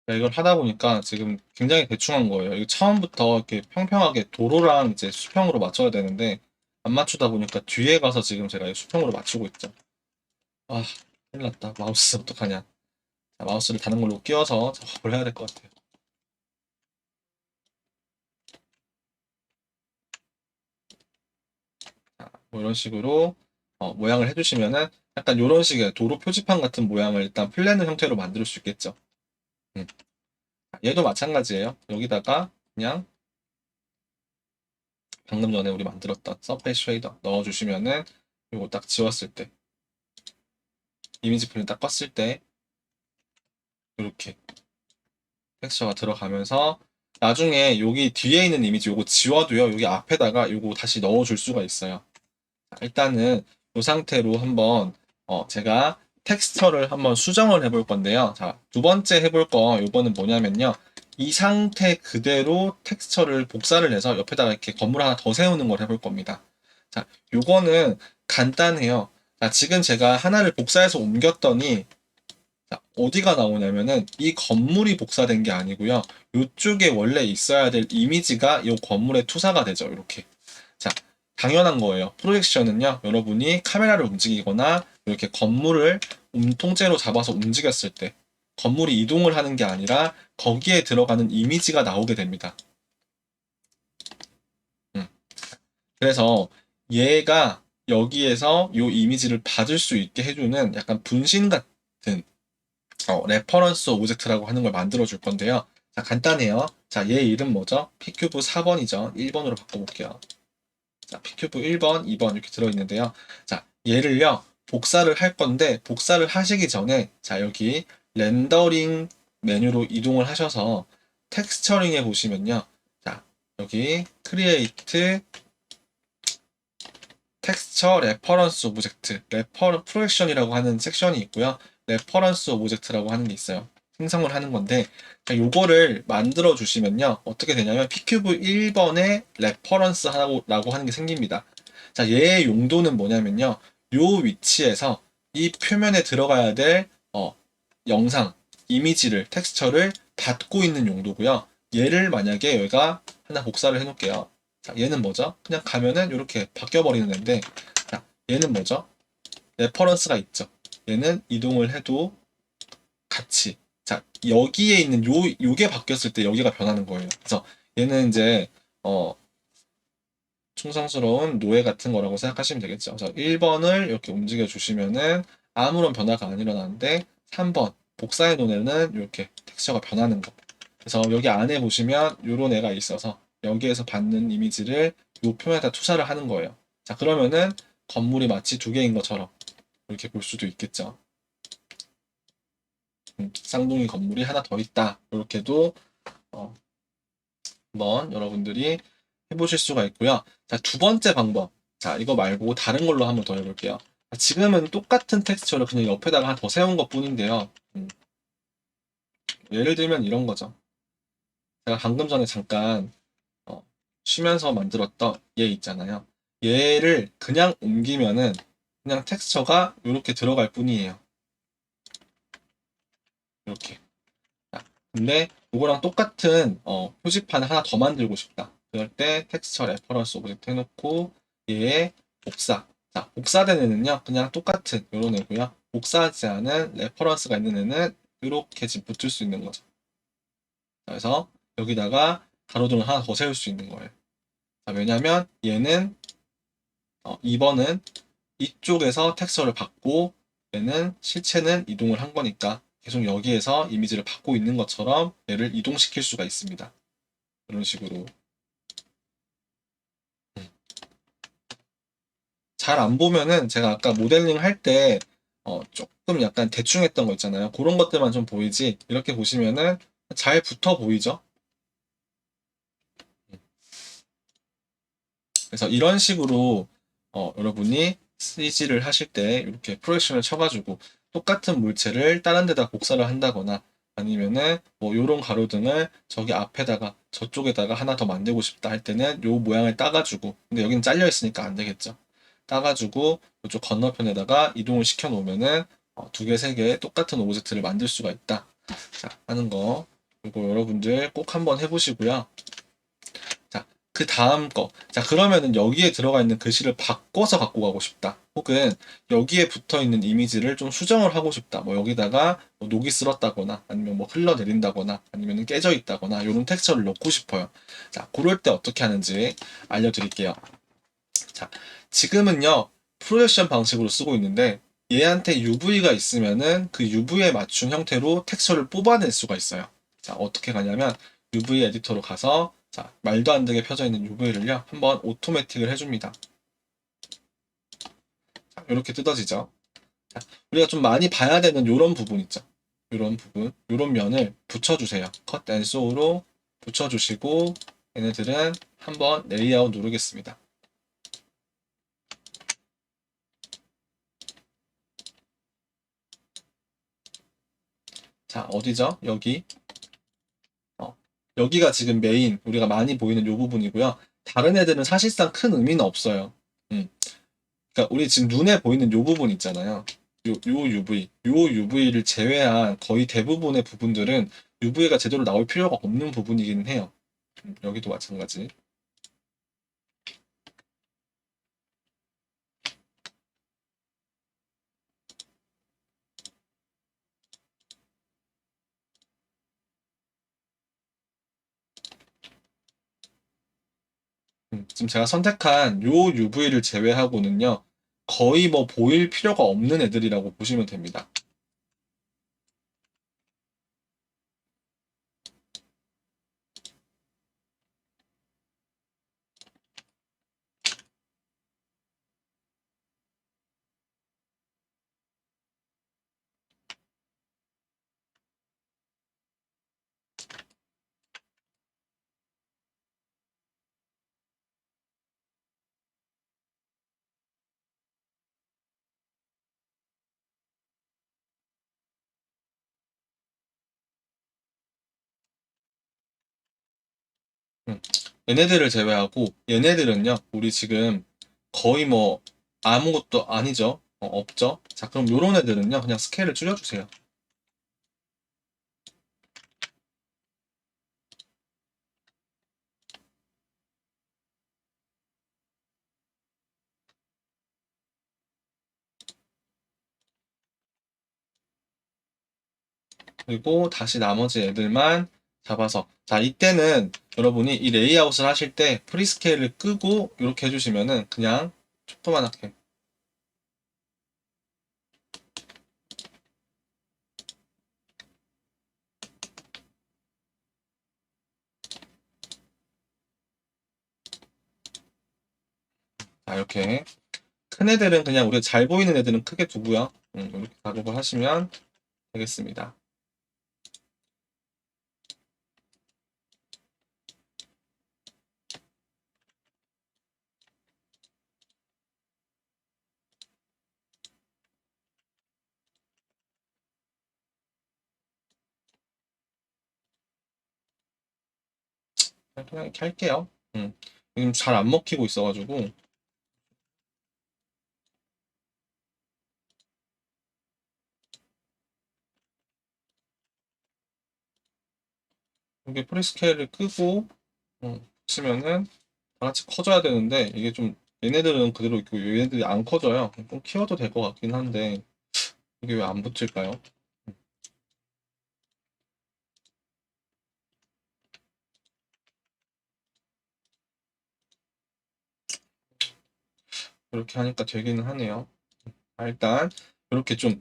이걸 하다 보니까 지금 굉장히 대충 한 거예요. 이거 처음부터 이렇게 평평하게 도로랑 이제 수평으로 맞춰야 되는데, 안 맞추다 보니까 뒤에 가서 지금 제가 이 수평으로 맞추고 있죠. 아, 큰일 났다. 마우스 어떡하냐. 자, 마우스를 다른 걸로 끼워서 작업을 해야 될 것 같아요. 자, 뭐 이런 식으로 모양을 해주시면은 약간 이런 식의 도로 표지판 같은 모양을 일단 플랜 형태로 만들 수 있겠죠. 음. 얘도 마찬가지예요. 여기다가 그냥 방금 전에 우리 만들었던 서페이스 쉐이더 넣어주시면은 이거 딱 지웠을 때 이미지 플랜 딱 껐을 때 이렇게 텍스처가 들어가면서 나중에 여기 뒤에 있는 이미지 요거 지워도요. 여기 앞에다가 요거 다시 넣어줄 수가 있어요. 일단은 이 상태로 한번 제가 텍스처를 한번 수정을 해볼 건데요. 자, 두 번째 해볼 거 요거는 뭐냐면요. 이 상태 그대로 텍스처를 복사를 해서 옆에다가 이렇게 건물 하나 더 세우는 걸 해볼 겁니다. 자, 요거는 간단해요. 자, 지금 제가 하나를 복사해서 옮겼더니 자, 어디가 나오냐면은 이 건물이 복사된 게 아니고요. 이쪽에 원래 있어야 될 이미지가 이 건물에 투사가 되죠. 이렇게. 자, 당연한 거예요. 프로젝션은요, 여러분이 카메라를 움직이거나 이렇게 건물을 통째로 잡아서 움직였을 때 건물이 이동을 하는 게 아니라 거기에 들어가는 이미지가 나오게 됩니다. 음. 그래서 얘가 여기에서 이 이미지를 받을 수 있게 해주는 약간 분신 같은 레퍼런스 오브젝트라고 하는 걸 만들어 줄 건데요. 자, 간단해요. 자, 얘 이름 뭐죠? p큐브 4번이죠. 1번으로 바꿔볼게요. 자, p큐브 1번, 2번 이렇게 들어있는데요. 자, 얘를요, 복사를 할 건데, 복사를 하시기 전에, 자, 여기 렌더링 메뉴로 이동을 하셔서 텍스처링에 보시면요. 자, 여기 create texture reference object, 프로젝션이라고 하는 섹션이 있고요. reference object라고 하는 게 있어요. 생성을 하는 건데, 자, 요거를 만들어 주시면요. 어떻게 되냐면 p큐브 1번에 reference라고 하는 게 생깁니다. 자, 얘의 용도는 뭐냐면요. 요 위치에서 이 표면에 들어가야 될 영상, 이미지를, 텍스처를 받고 있는 용도고요. 얘를 만약에 여기가 하나 복사를 해놓을게요. 자, 얘는 뭐죠? 그냥 가면은 이렇게 바뀌어버리는 애인데, 자, 얘는 뭐죠? 레퍼런스가 있죠. 얘는 이동을 해도 같이. 자, 여기에 있는 요게 바뀌었을 때 여기가 변하는 거예요. 그래서 얘는 이제, 충성스러운 노예 같은 거라고 생각하시면 되겠죠. 그래서 1번을 이렇게 움직여 주시면은 아무런 변화가 안 일어나는데 3번 복사해 놓은 애는 이렇게 텍스처가 변하는 거. 그래서 여기 안에 보시면 이런 애가 있어서 여기에서 받는 이미지를 이 표면에다 투사를 하는 거예요. 자, 그러면은 건물이 마치 두 개인 것처럼 이렇게 볼 수도 있겠죠. 쌍둥이 건물이 하나 더 있다. 이렇게도 어, 한번 여러분들이 해보실 수가 있고요. 자, 두 번째 방법. 자, 이거 말고 다른 걸로 한번 더 해볼게요. 지금은 똑같은 텍스처를 그냥 옆에다가 하나 더 세운 것 뿐인데요. 예를 들면 이런 거죠. 제가 방금 전에 잠깐 어, 쉬면서 만들었던 얘 있잖아요. 얘를 그냥 옮기면은 그냥 텍스처가 이렇게 들어갈 뿐이에요. 이렇게. 자, 근데 이거랑 똑같은 표지판을 하나 더 만들고 싶다. 그럴 때 텍스처 레퍼런스 오브젝트 해놓고 얘의 복사. 자, 복사된 애는요, 그냥 똑같은 이런 애고요. 복사하지 않은 레퍼런스가 있는 애는 이렇게 지금 붙을 수 있는 거죠. 그래서 여기다가 가로등을 하나 더 세울 수 있는 거예요. 자, 왜냐면 얘는 2번은 이쪽에서 텍스처를 받고 얘는 실체는 이동을 한 거니까 계속 여기에서 이미지를 받고 있는 것처럼 얘를 이동시킬 수가 있습니다. 이런 식으로. 잘 안 보면은 제가 아까 모델링 할 때 조금 약간 대충 했던 거 있잖아요. 그런 것들만 좀 보이지 이렇게 보시면은 잘 붙어 보이죠? 그래서 이런 식으로 여러분이 CG를 하실 때 이렇게 프로젝션을 쳐가지고 똑같은 물체를 다른 데다 복사를 한다거나 아니면은 뭐 요런 가로등을 저기 앞에다가 저쪽에다가 하나 더 만들고 싶다 할 때는 요 모양을 따가지고 근데 여기는 잘려 있으니까 안 되겠죠. 따가지고 이쪽 건너편에다가 이동을 시켜 놓으면은 두 개, 세 개 똑같은 오브젝트를 만들 수가 있다. 자, 하는 거. 이거 여러분들 꼭 한번 해보시고요. 자, 그 다음 거. 자, 그러면은 여기에 들어가 있는 글씨를 바꿔서 갖고 가고 싶다. 혹은 여기에 붙어 있는 이미지를 좀 수정을 하고 싶다. 뭐 여기다가 뭐 녹이 슬었다거나 아니면 뭐 흘러내린다거나 아니면 깨져 있다거나 이런 텍스처를 넣고 싶어요. 자, 그럴 때 어떻게 하는지 알려드릴게요. 자, 지금은요, 프로젝션 방식으로 쓰고 있는데 얘한테 UV가 있으면은 그 UV에 맞춘 형태로 텍스처를 뽑아낼 수가 있어요. 자, 어떻게 가냐면 UV 에디터로 가서 자, 말도 안 되게 펴져 있는 UV를요, 한번 오토매틱을 해줍니다. 자, 이렇게 뜯어지죠. 자, 우리가 좀 많이 봐야 되는 이런 부분 있죠. 이런 부분, 이런 면을 붙여주세요. 컷 앤 소우로 붙여주시고 얘네들은 한번 레이아웃 누르겠습니다. 자, 어디죠? 여기. 여기가 지금 메인, 우리가 많이 보이는 요 부분이고요. 다른 애들은 사실상 큰 의미는 없어요. 음. 그러니까 우리 지금 눈에 보이는 요 부분 있잖아요. 요 UV, 요 UV를 제외한 거의 대부분의 부분들은 UV가 제대로 나올 필요가 없는 부분이기는 해요. 여기도 마찬가지. 지금 제가 선택한 요 UV를 제외하고는요, 거의 뭐 보일 필요가 없는 애들이라고 보시면 됩니다. 음. 얘네들을 제외하고 얘네들은요, 우리 지금 거의 뭐 아무것도 아니죠. 없죠. 자, 그럼 요런 애들은요, 그냥 스케일을 줄여주세요. 그리고 다시 나머지 애들만 잡아서. 자, 이때는 여러분이 이 레이아웃을 하실 때 프리스케일을 끄고 이렇게 해주시면은 그냥 조그만하게. 자, 이렇게. 큰 애들은 그냥 우리가 잘 보이는 애들은 크게 두고요. 이렇게 작업을 하시면 되겠습니다. 그냥 이렇게 할게요. 지금 잘 안 먹히고 있어가지고. 이게 프리스케일을 끄고, 치면은 다 같이 커져야 되는데, 이게 좀, 얘네들은 그대로 있고, 얘네들이 안 커져요. 좀 키워도 될 것 같긴 한데, 이게 왜 안 붙을까요? 이렇게 하니까 되기는 하네요. 일단, 이렇게 좀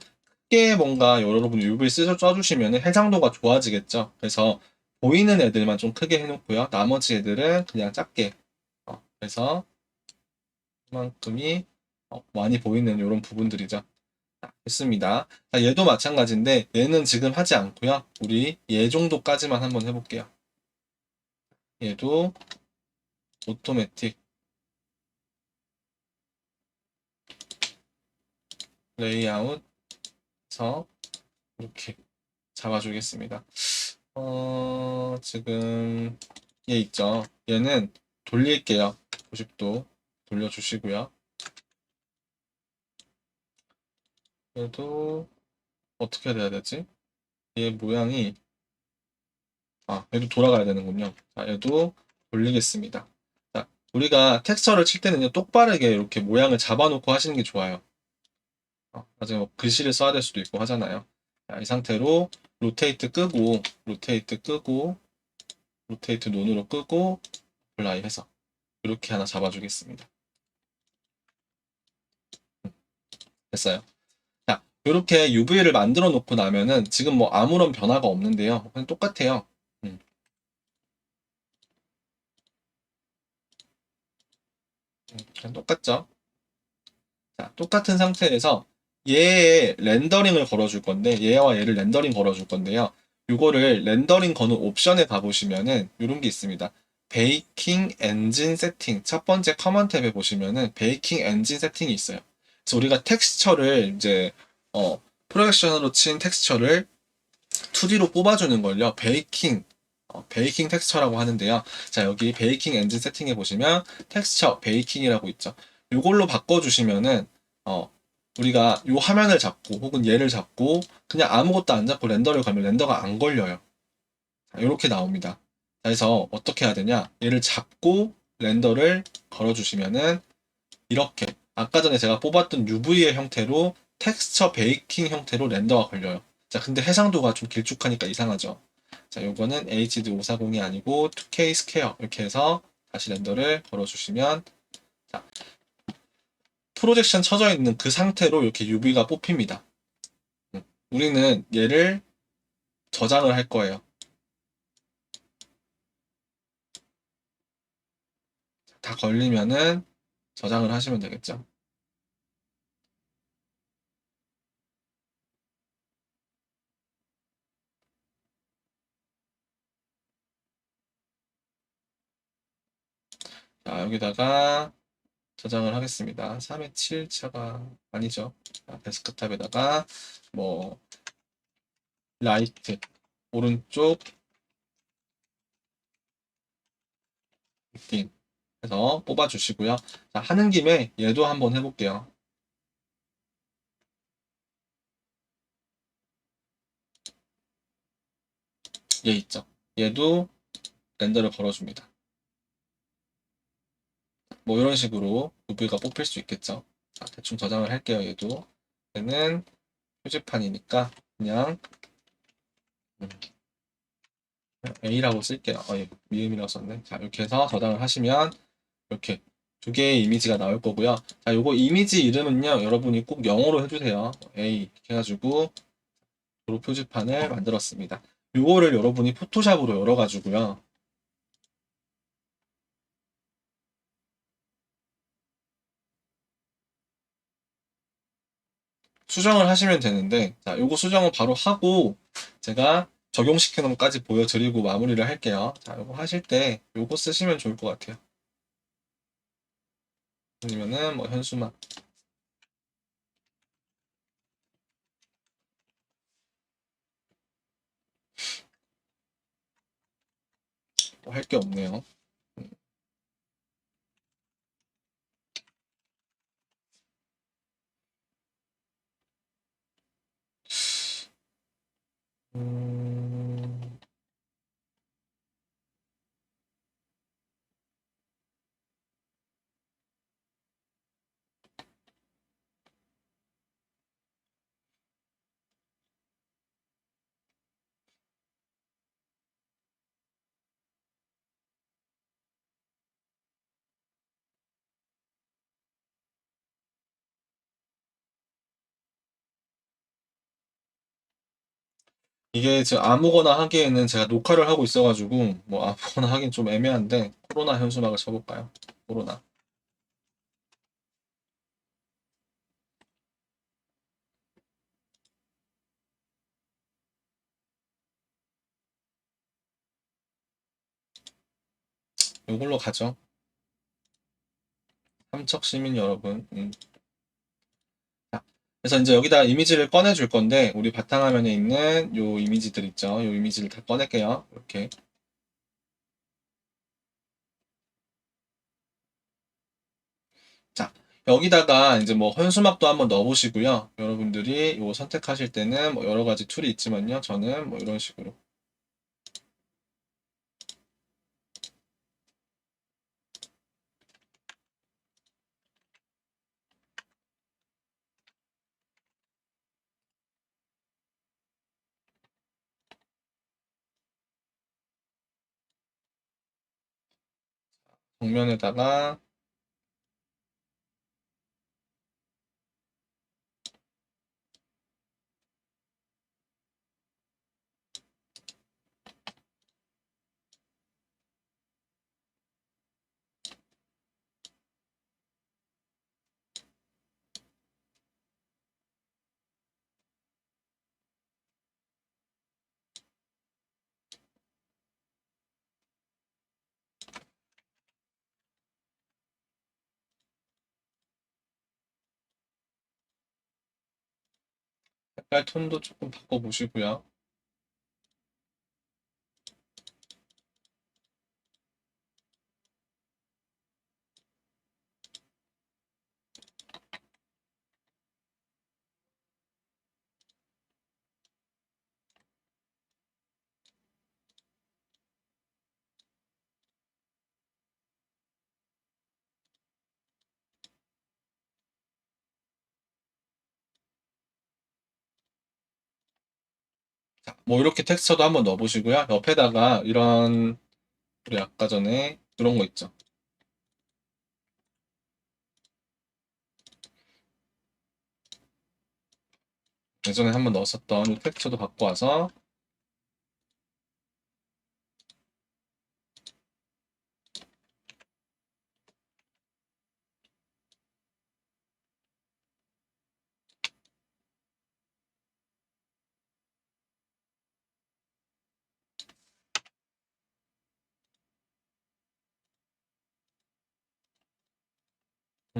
크게 뭔가 여러분 UV 써주시면 해상도가 좋아지겠죠. 그래서 보이는 애들만 좀 크게 해놓고요. 나머지 애들은 그냥 작게. 그래서 그만큼이 많이 보이는 이런 부분들이죠. 됐습니다. 자, 얘도 마찬가지인데 얘는 지금 하지 않고요. 우리 얘 정도까지만 한번 해볼게요. 얘도 오토매틱 레이아웃에서 이렇게 잡아주겠습니다. 지금 얘 있죠. 얘는 돌릴게요. 90도 돌려주시고요. 얘도 어떻게 해야 되지? 얘 모양이 얘도 돌아가야 되는군요. 자, 얘도 돌리겠습니다. 자, 우리가 텍스처를 칠 때는요, 똑바르게 이렇게 모양을 잡아놓고 하시는 게 좋아요. 나중에 뭐 글씨를 써야 될 수도 있고 하잖아요. 자, 이 상태로 로테이트 끄고, 로테이트 논으로 끄고, 플라이 해서 이렇게 하나 잡아주겠습니다. 됐어요. 자, 이렇게 UV를 만들어 놓고 나면은 지금 뭐 아무런 변화가 없는데요. 그냥 똑같아요. 음, 그냥 똑같죠. 자, 똑같은 상태에서 얘의 렌더링을 걸어줄 건데, 얘와 얘를 렌더링 걸어줄 건데요. 이거를 렌더링 거는 옵션에 가보시면은 이런 게 있습니다. 베이킹 엔진 세팅. 첫 번째 커먼 탭에 보시면은 베이킹 엔진 세팅이 있어요. 그래서 우리가 텍스처를 이제, 프로젝션으로 친 텍스처를 2D로 뽑아주는 걸요. 베이킹 텍스처라고 하는데요. 자, 여기 베이킹 엔진 세팅해 보시면 텍스처 베이킹이라고 있죠. 이걸로 바꿔주시면은, 어, 우리가 이 화면을 잡고 혹은 얘를 잡고 그냥 아무것도 안 잡고 렌더를 걸면 렌더가 안 걸려요. 자, 이렇게 나옵니다. 그래서 어떻게 해야 되냐? 얘를 잡고 렌더를 걸어주시면은 이렇게 아까 전에 제가 뽑았던 UV의 형태로 텍스처 베이킹 형태로 렌더가 걸려요. 자, 근데 해상도가 좀 길쭉하니까 이상하죠. 자, 요거는 HD 540이 아니고 2K 스퀘어 이렇게 해서 다시 렌더를 걸어주시면 자, 프로젝션 쳐져 있는 그 상태로 이렇게 UV가 뽑힙니다. 우리는 얘를 저장을 할 거예요. 다 걸리면은 저장을 하시면 되겠죠. 자, 여기다가 저장을 하겠습니다. 3의 7차가 아니죠. 자, 데스크탑에다가 뭐 라이트 오른쪽 느낌 해서 뽑아주시고요. 자, 하는 김에 얘도 한번 해볼게요. 얘 있죠. 얘도 렌더를 걸어줍니다. 뭐 이런 식으로 무비가 뽑힐 수 있겠죠. 자, 대충 저장을 할게요. 얘도. 얘는 표지판이니까 그냥 A라고 쓸게요. 예, 미음이라고 썼네. 자, 이렇게 해서 저장을 하시면 이렇게 두 개의 이미지가 나올 거고요. 자, 요거 이미지 이름은요, 여러분이 꼭 영어로 해주세요. A 이렇게 해가지고 도로 표지판을 만들었습니다. 요거를 여러분이 포토샵으로 열어가지고요. 수정을 하시면 되는데, 자, 요거 수정은 바로 하고 제가 적용시키는 것까지 보여드리고 마무리를 할게요. 자, 요거 하실 때 요거 쓰시면 좋을 것 같아요. 아니면은 뭐 현수막 뭐 할 게 없네요. 음, 이게 지금 아무거나 하기에는 제가 녹화를 하고 있어가지고 뭐 아무거나 하긴 좀 애매한데 코로나 현수막을 쳐볼까요? 코로나. 이걸로 가죠. 삼척 시민 여러분. 자, 그래서 이제 여기다 이미지를 꺼내줄 건데 우리 바탕화면에 있는 요 이미지들 있죠. 요 이미지를 다 꺼낼게요. 이렇게. 자, 여기다가 이제 뭐 현수막도 한번 넣어보시고요. 여러분들이 이거 선택하실 때는 뭐 여러 가지 툴이 있지만요. 저는 뭐 이런 식으로. 정면에다가 색깔 톤도 조금 바꿔보시고요. 자, 뭐 이렇게 텍스처도 한번 넣어보시고요. 옆에다가 이런 우리 아까 전에 그런 거 있죠. 예전에 한번 넣었었던 이 텍스처도 갖고 와서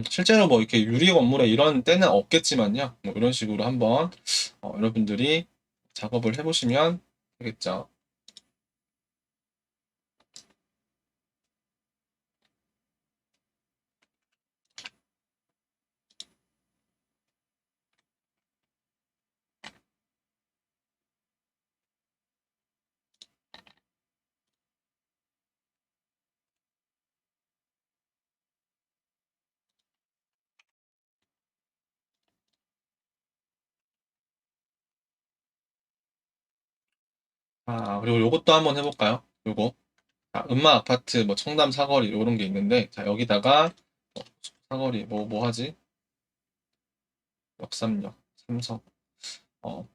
실제로 뭐 이렇게 유리 건물에 이런 때는 없겠지만요. 뭐 이런 식으로 한번 여러분들이 작업을 해보시면 되겠죠. 그리고 요것도 한번 해볼까요? 요거. 자, 음마 아파트, 뭐, 청담 사거리, 요런 게 있는데, 자, 여기다가, 사거리, 뭐 하지? 역삼역, 삼성.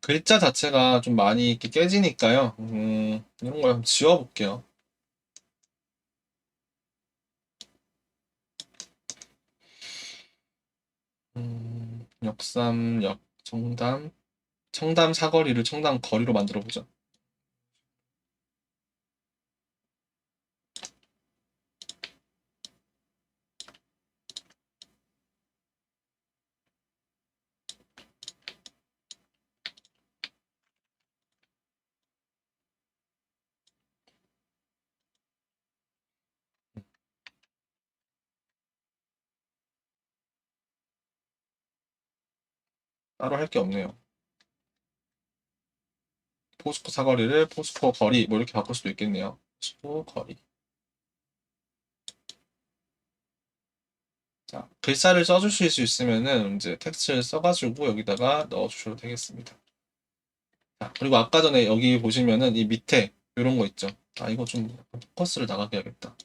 글자 자체가 좀 많이 이렇게 깨지니까요. 이런 걸 한번 지워볼게요. 역삼역, 청담 사거리를 청담 거리로 만들어 보자. 따로 할 게 없네요. 포스코 사거리를 포스코 거리, 뭐 이렇게 바꿀 수도 있겠네요. 포스코 거리. 자, 글자를 써주실 수 있으면은 이제 텍스트를 써가지고 여기다가 넣어주셔도 되겠습니다. 자, 그리고 아까 전에 여기 보시면은 이 밑에 이런 거 있죠. 이거 좀 포커스를 나가게 해야겠다.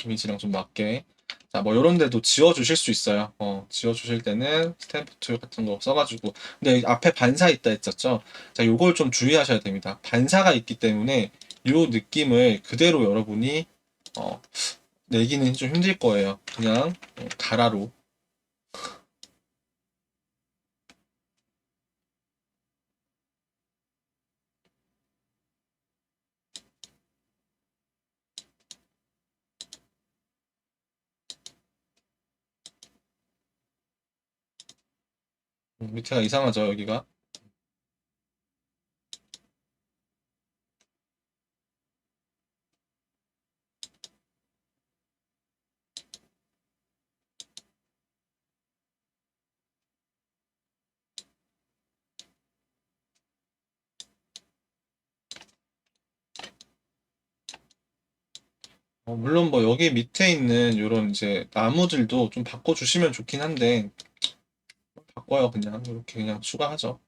이미지랑 좀 맞게. 자, 뭐 이런 데도 지워주실 수 있어요. 지워주실 때는 스탬프 툴 같은 거 써가지고. 근데 여기 앞에 반사 있다 했었죠. 자, 요걸 좀 주의하셔야 됩니다. 반사가 있기 때문에 요 느낌을 그대로 여러분이 어, 내기는 좀 힘들 거예요. 그냥 가라로. 밑에가 이상하죠, 여기가. 물론 뭐 여기 밑에 있는 요런 이제 나무들도 좀 바꿔주시면 좋긴 한데 바꿔요. 그냥 이렇게 그냥 추가하죠.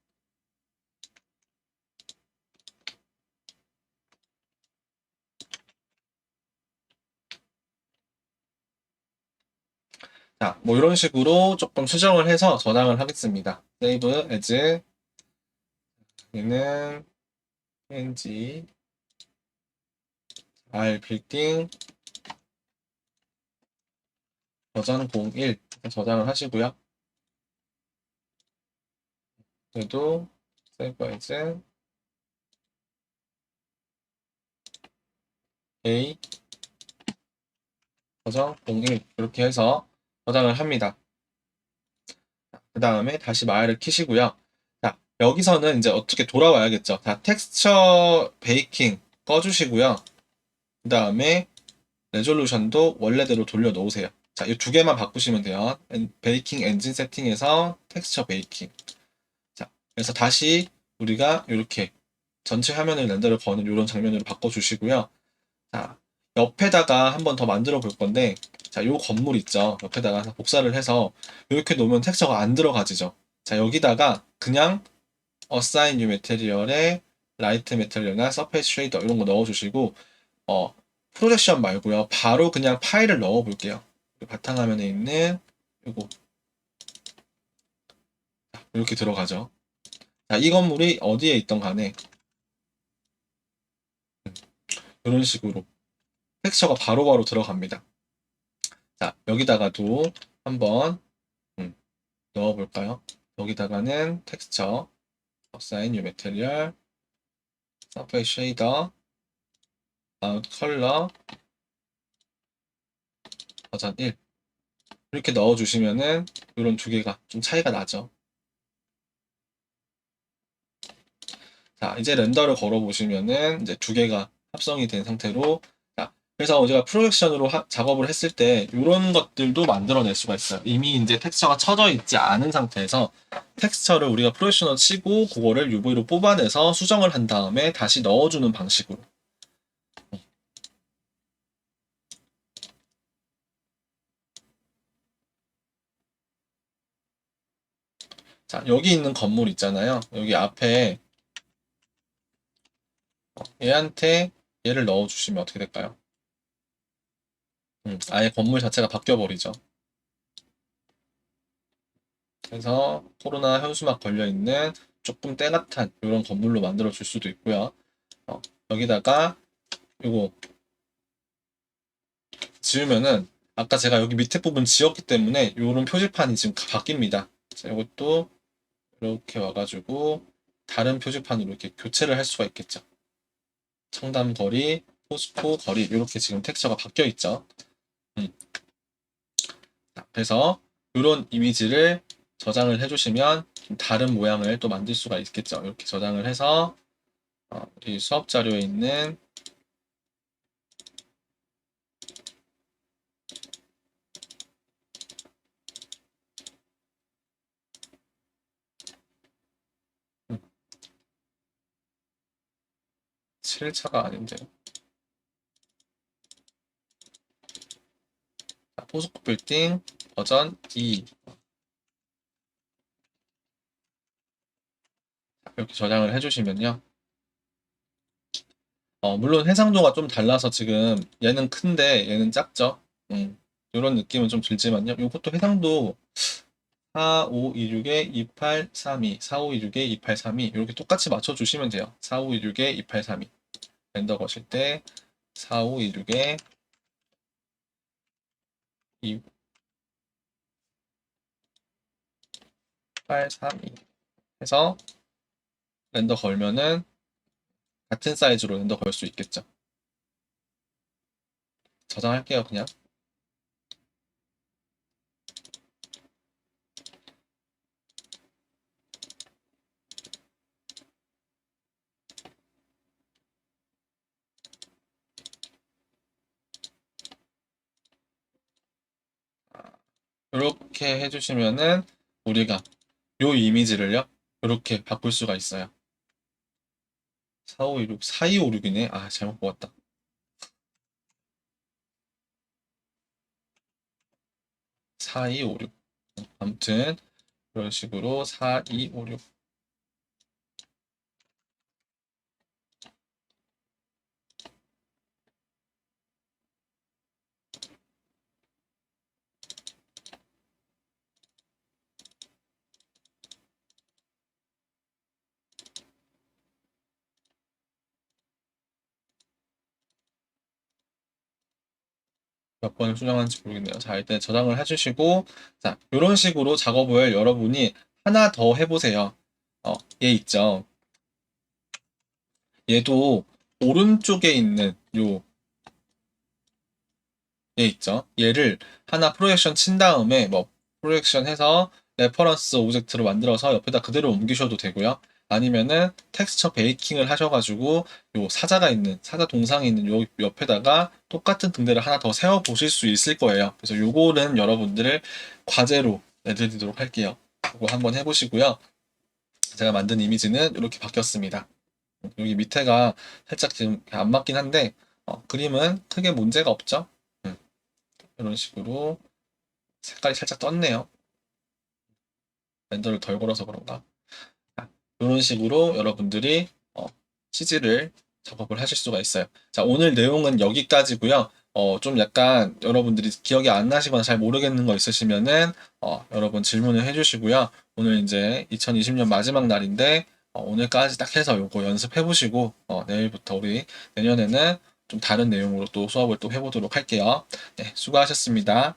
자, 뭐 이런 식으로 조금 수정을 해서 저장을 하겠습니다. Save as 얘는 png r 빌딩 버전 01 저장을 하시고요. 그래도 save as a 버전 01 이렇게 해서 저장을 합니다. 그 다음에 다시 마야를 키시고요. 자, 여기서는 이제 어떻게 돌아와야겠죠. 자, 텍스처 베이킹 꺼주시고요. 그 다음에 레졸루션도 원래대로 돌려 놓으세요. 자, 이 두 개만 바꾸시면 돼요. 베이킹 엔진 세팅에서 텍스처 베이킹. 자, 그래서 다시 우리가 이렇게 전체 화면을 렌더를 거는 이런 장면으로 바꿔주시고요. 자, 옆에다가 한번 더 만들어 볼 건데, 자, 요 건물 있죠. 옆에다가 복사를 해서 이렇게 놓으면 텍스처가 안 들어가지죠. 자, 여기다가 그냥 assign new material에 라이트 메탈리얼이나 서페이스 쉐이더 이런 거 넣어주시고, 어, 프로젝션 말고요. 바로 그냥 파일을 넣어 볼게요. 바탕화면에 있는 이거 이렇게 들어가죠. 자, 이 건물이 어디에 있던 간에 이런 식으로 텍스처가 바로바로 들어갑니다. 자, 여기다가도 한번 넣어 볼까요? 여기다가는 텍스처, assign new material, surface shader, out color, 버전 1 이렇게 넣어주시면은 이런 두 개가 좀 차이가 나죠. 자, 이제 렌더를 걸어보시면은 이제 두 개가 합성이 된 상태로 자, 그래서 제가 프로젝션으로 작업을 했을 때 이런 것들도 만들어낼 수가 있어요. 이미 이제 텍스처가 쳐져 있지 않은 상태에서 텍스처를 우리가 프로젝션으로 치고 그거를 UV로 뽑아내서 수정을 한 다음에 다시 넣어주는 방식으로 자, 여기 있는 건물 있잖아요. 여기 앞에 얘한테 얘를 넣어주시면 어떻게 될까요? 아예 건물 자체가 바뀌어버리죠. 그래서 코로나 현수막 걸려있는 조금 때같은 이런 건물로 만들어 줄 수도 있고요. 여기다가 이거 지으면은 아까 제가 여기 밑에 부분 지었기 때문에 이런 표지판이 지금 바뀝니다. 자, 이것도 이렇게 와가지고 다른 표지판으로 이렇게 교체를 할 수가 있겠죠. 청담거리, 포스코 거리 이렇게 지금 텍스처가 바뀌어 있죠. 음. 그래서 이런 이미지를 저장을 해주시면 좀 다른 모양을 또 만들 수가 있겠죠. 이렇게 저장을 해서 우리 수업 자료에 있는 음, 7차가 아닌데 포스코 빌딩 버전 2 이렇게 저장을 해주시면요. 물론 해상도가 좀 달라서 지금 얘는 큰데 얘는 작죠. 이런 느낌은 좀 들지만요. 이것도 해상도 4526에 2832, 4526에 2832 이렇게 똑같이 맞춰주시면 돼요. 4526에 2832 렌더 거실 때 4526에 2832 해서 렌더 걸면은 같은 사이즈로 렌더 걸 수 있겠죠. 저장할게요, 그냥. 이렇게 해주시면은 우리가 요 이미지를요, 이렇게 바꿀 수가 있어요. 4526, 4256이네. 아, 잘못 뽑았다. 4256. 아무튼, 이런 식으로 4256. 몇 번을 수정하는지 모르겠네요. 자, 일단 저장을 해주시고, 자, 이런 식으로 작업을 여러분이 하나 더 해보세요. 얘 있죠. 얘도 오른쪽에 있는 얘 있죠. 얘를 하나 프로젝션 친 다음에 뭐 프로젝션 해서 레퍼런스 오브젝트로 만들어서 옆에다 그대로 옮기셔도 되고요. 아니면은 텍스처 베이킹을 하셔가지고 요 사자가 있는 사자 동상이 있는 요 옆에다가 똑같은 등대를 하나 더 세워 보실 수 있을 거예요. 그래서 요거는 여러분들을 과제로 내드리도록 할게요. 그거 한번 해보시고요. 제가 만든 이미지는 이렇게 바뀌었습니다. 여기 밑에가 살짝 지금 안 맞긴 한데 그림은 크게 문제가 없죠. 음, 이런 식으로 색깔이 살짝 떴네요. 렌더를 덜 걸어서 그런가. 이런 식으로 여러분들이 CG를 작업을 하실 수가 있어요. 자, 오늘 내용은 여기까지고요. 좀 약간 여러분들이 기억이 안 나시거나 잘 모르겠는 거 있으시면은 여러분 질문을 해주시고요. 오늘 이제 2020년 마지막 날인데 오늘까지 딱 해서 요거 연습해 보시고 내일부터 우리 내년에는 좀 다른 내용으로 또 수업을 또 해보도록 할게요. 네, 수고하셨습니다.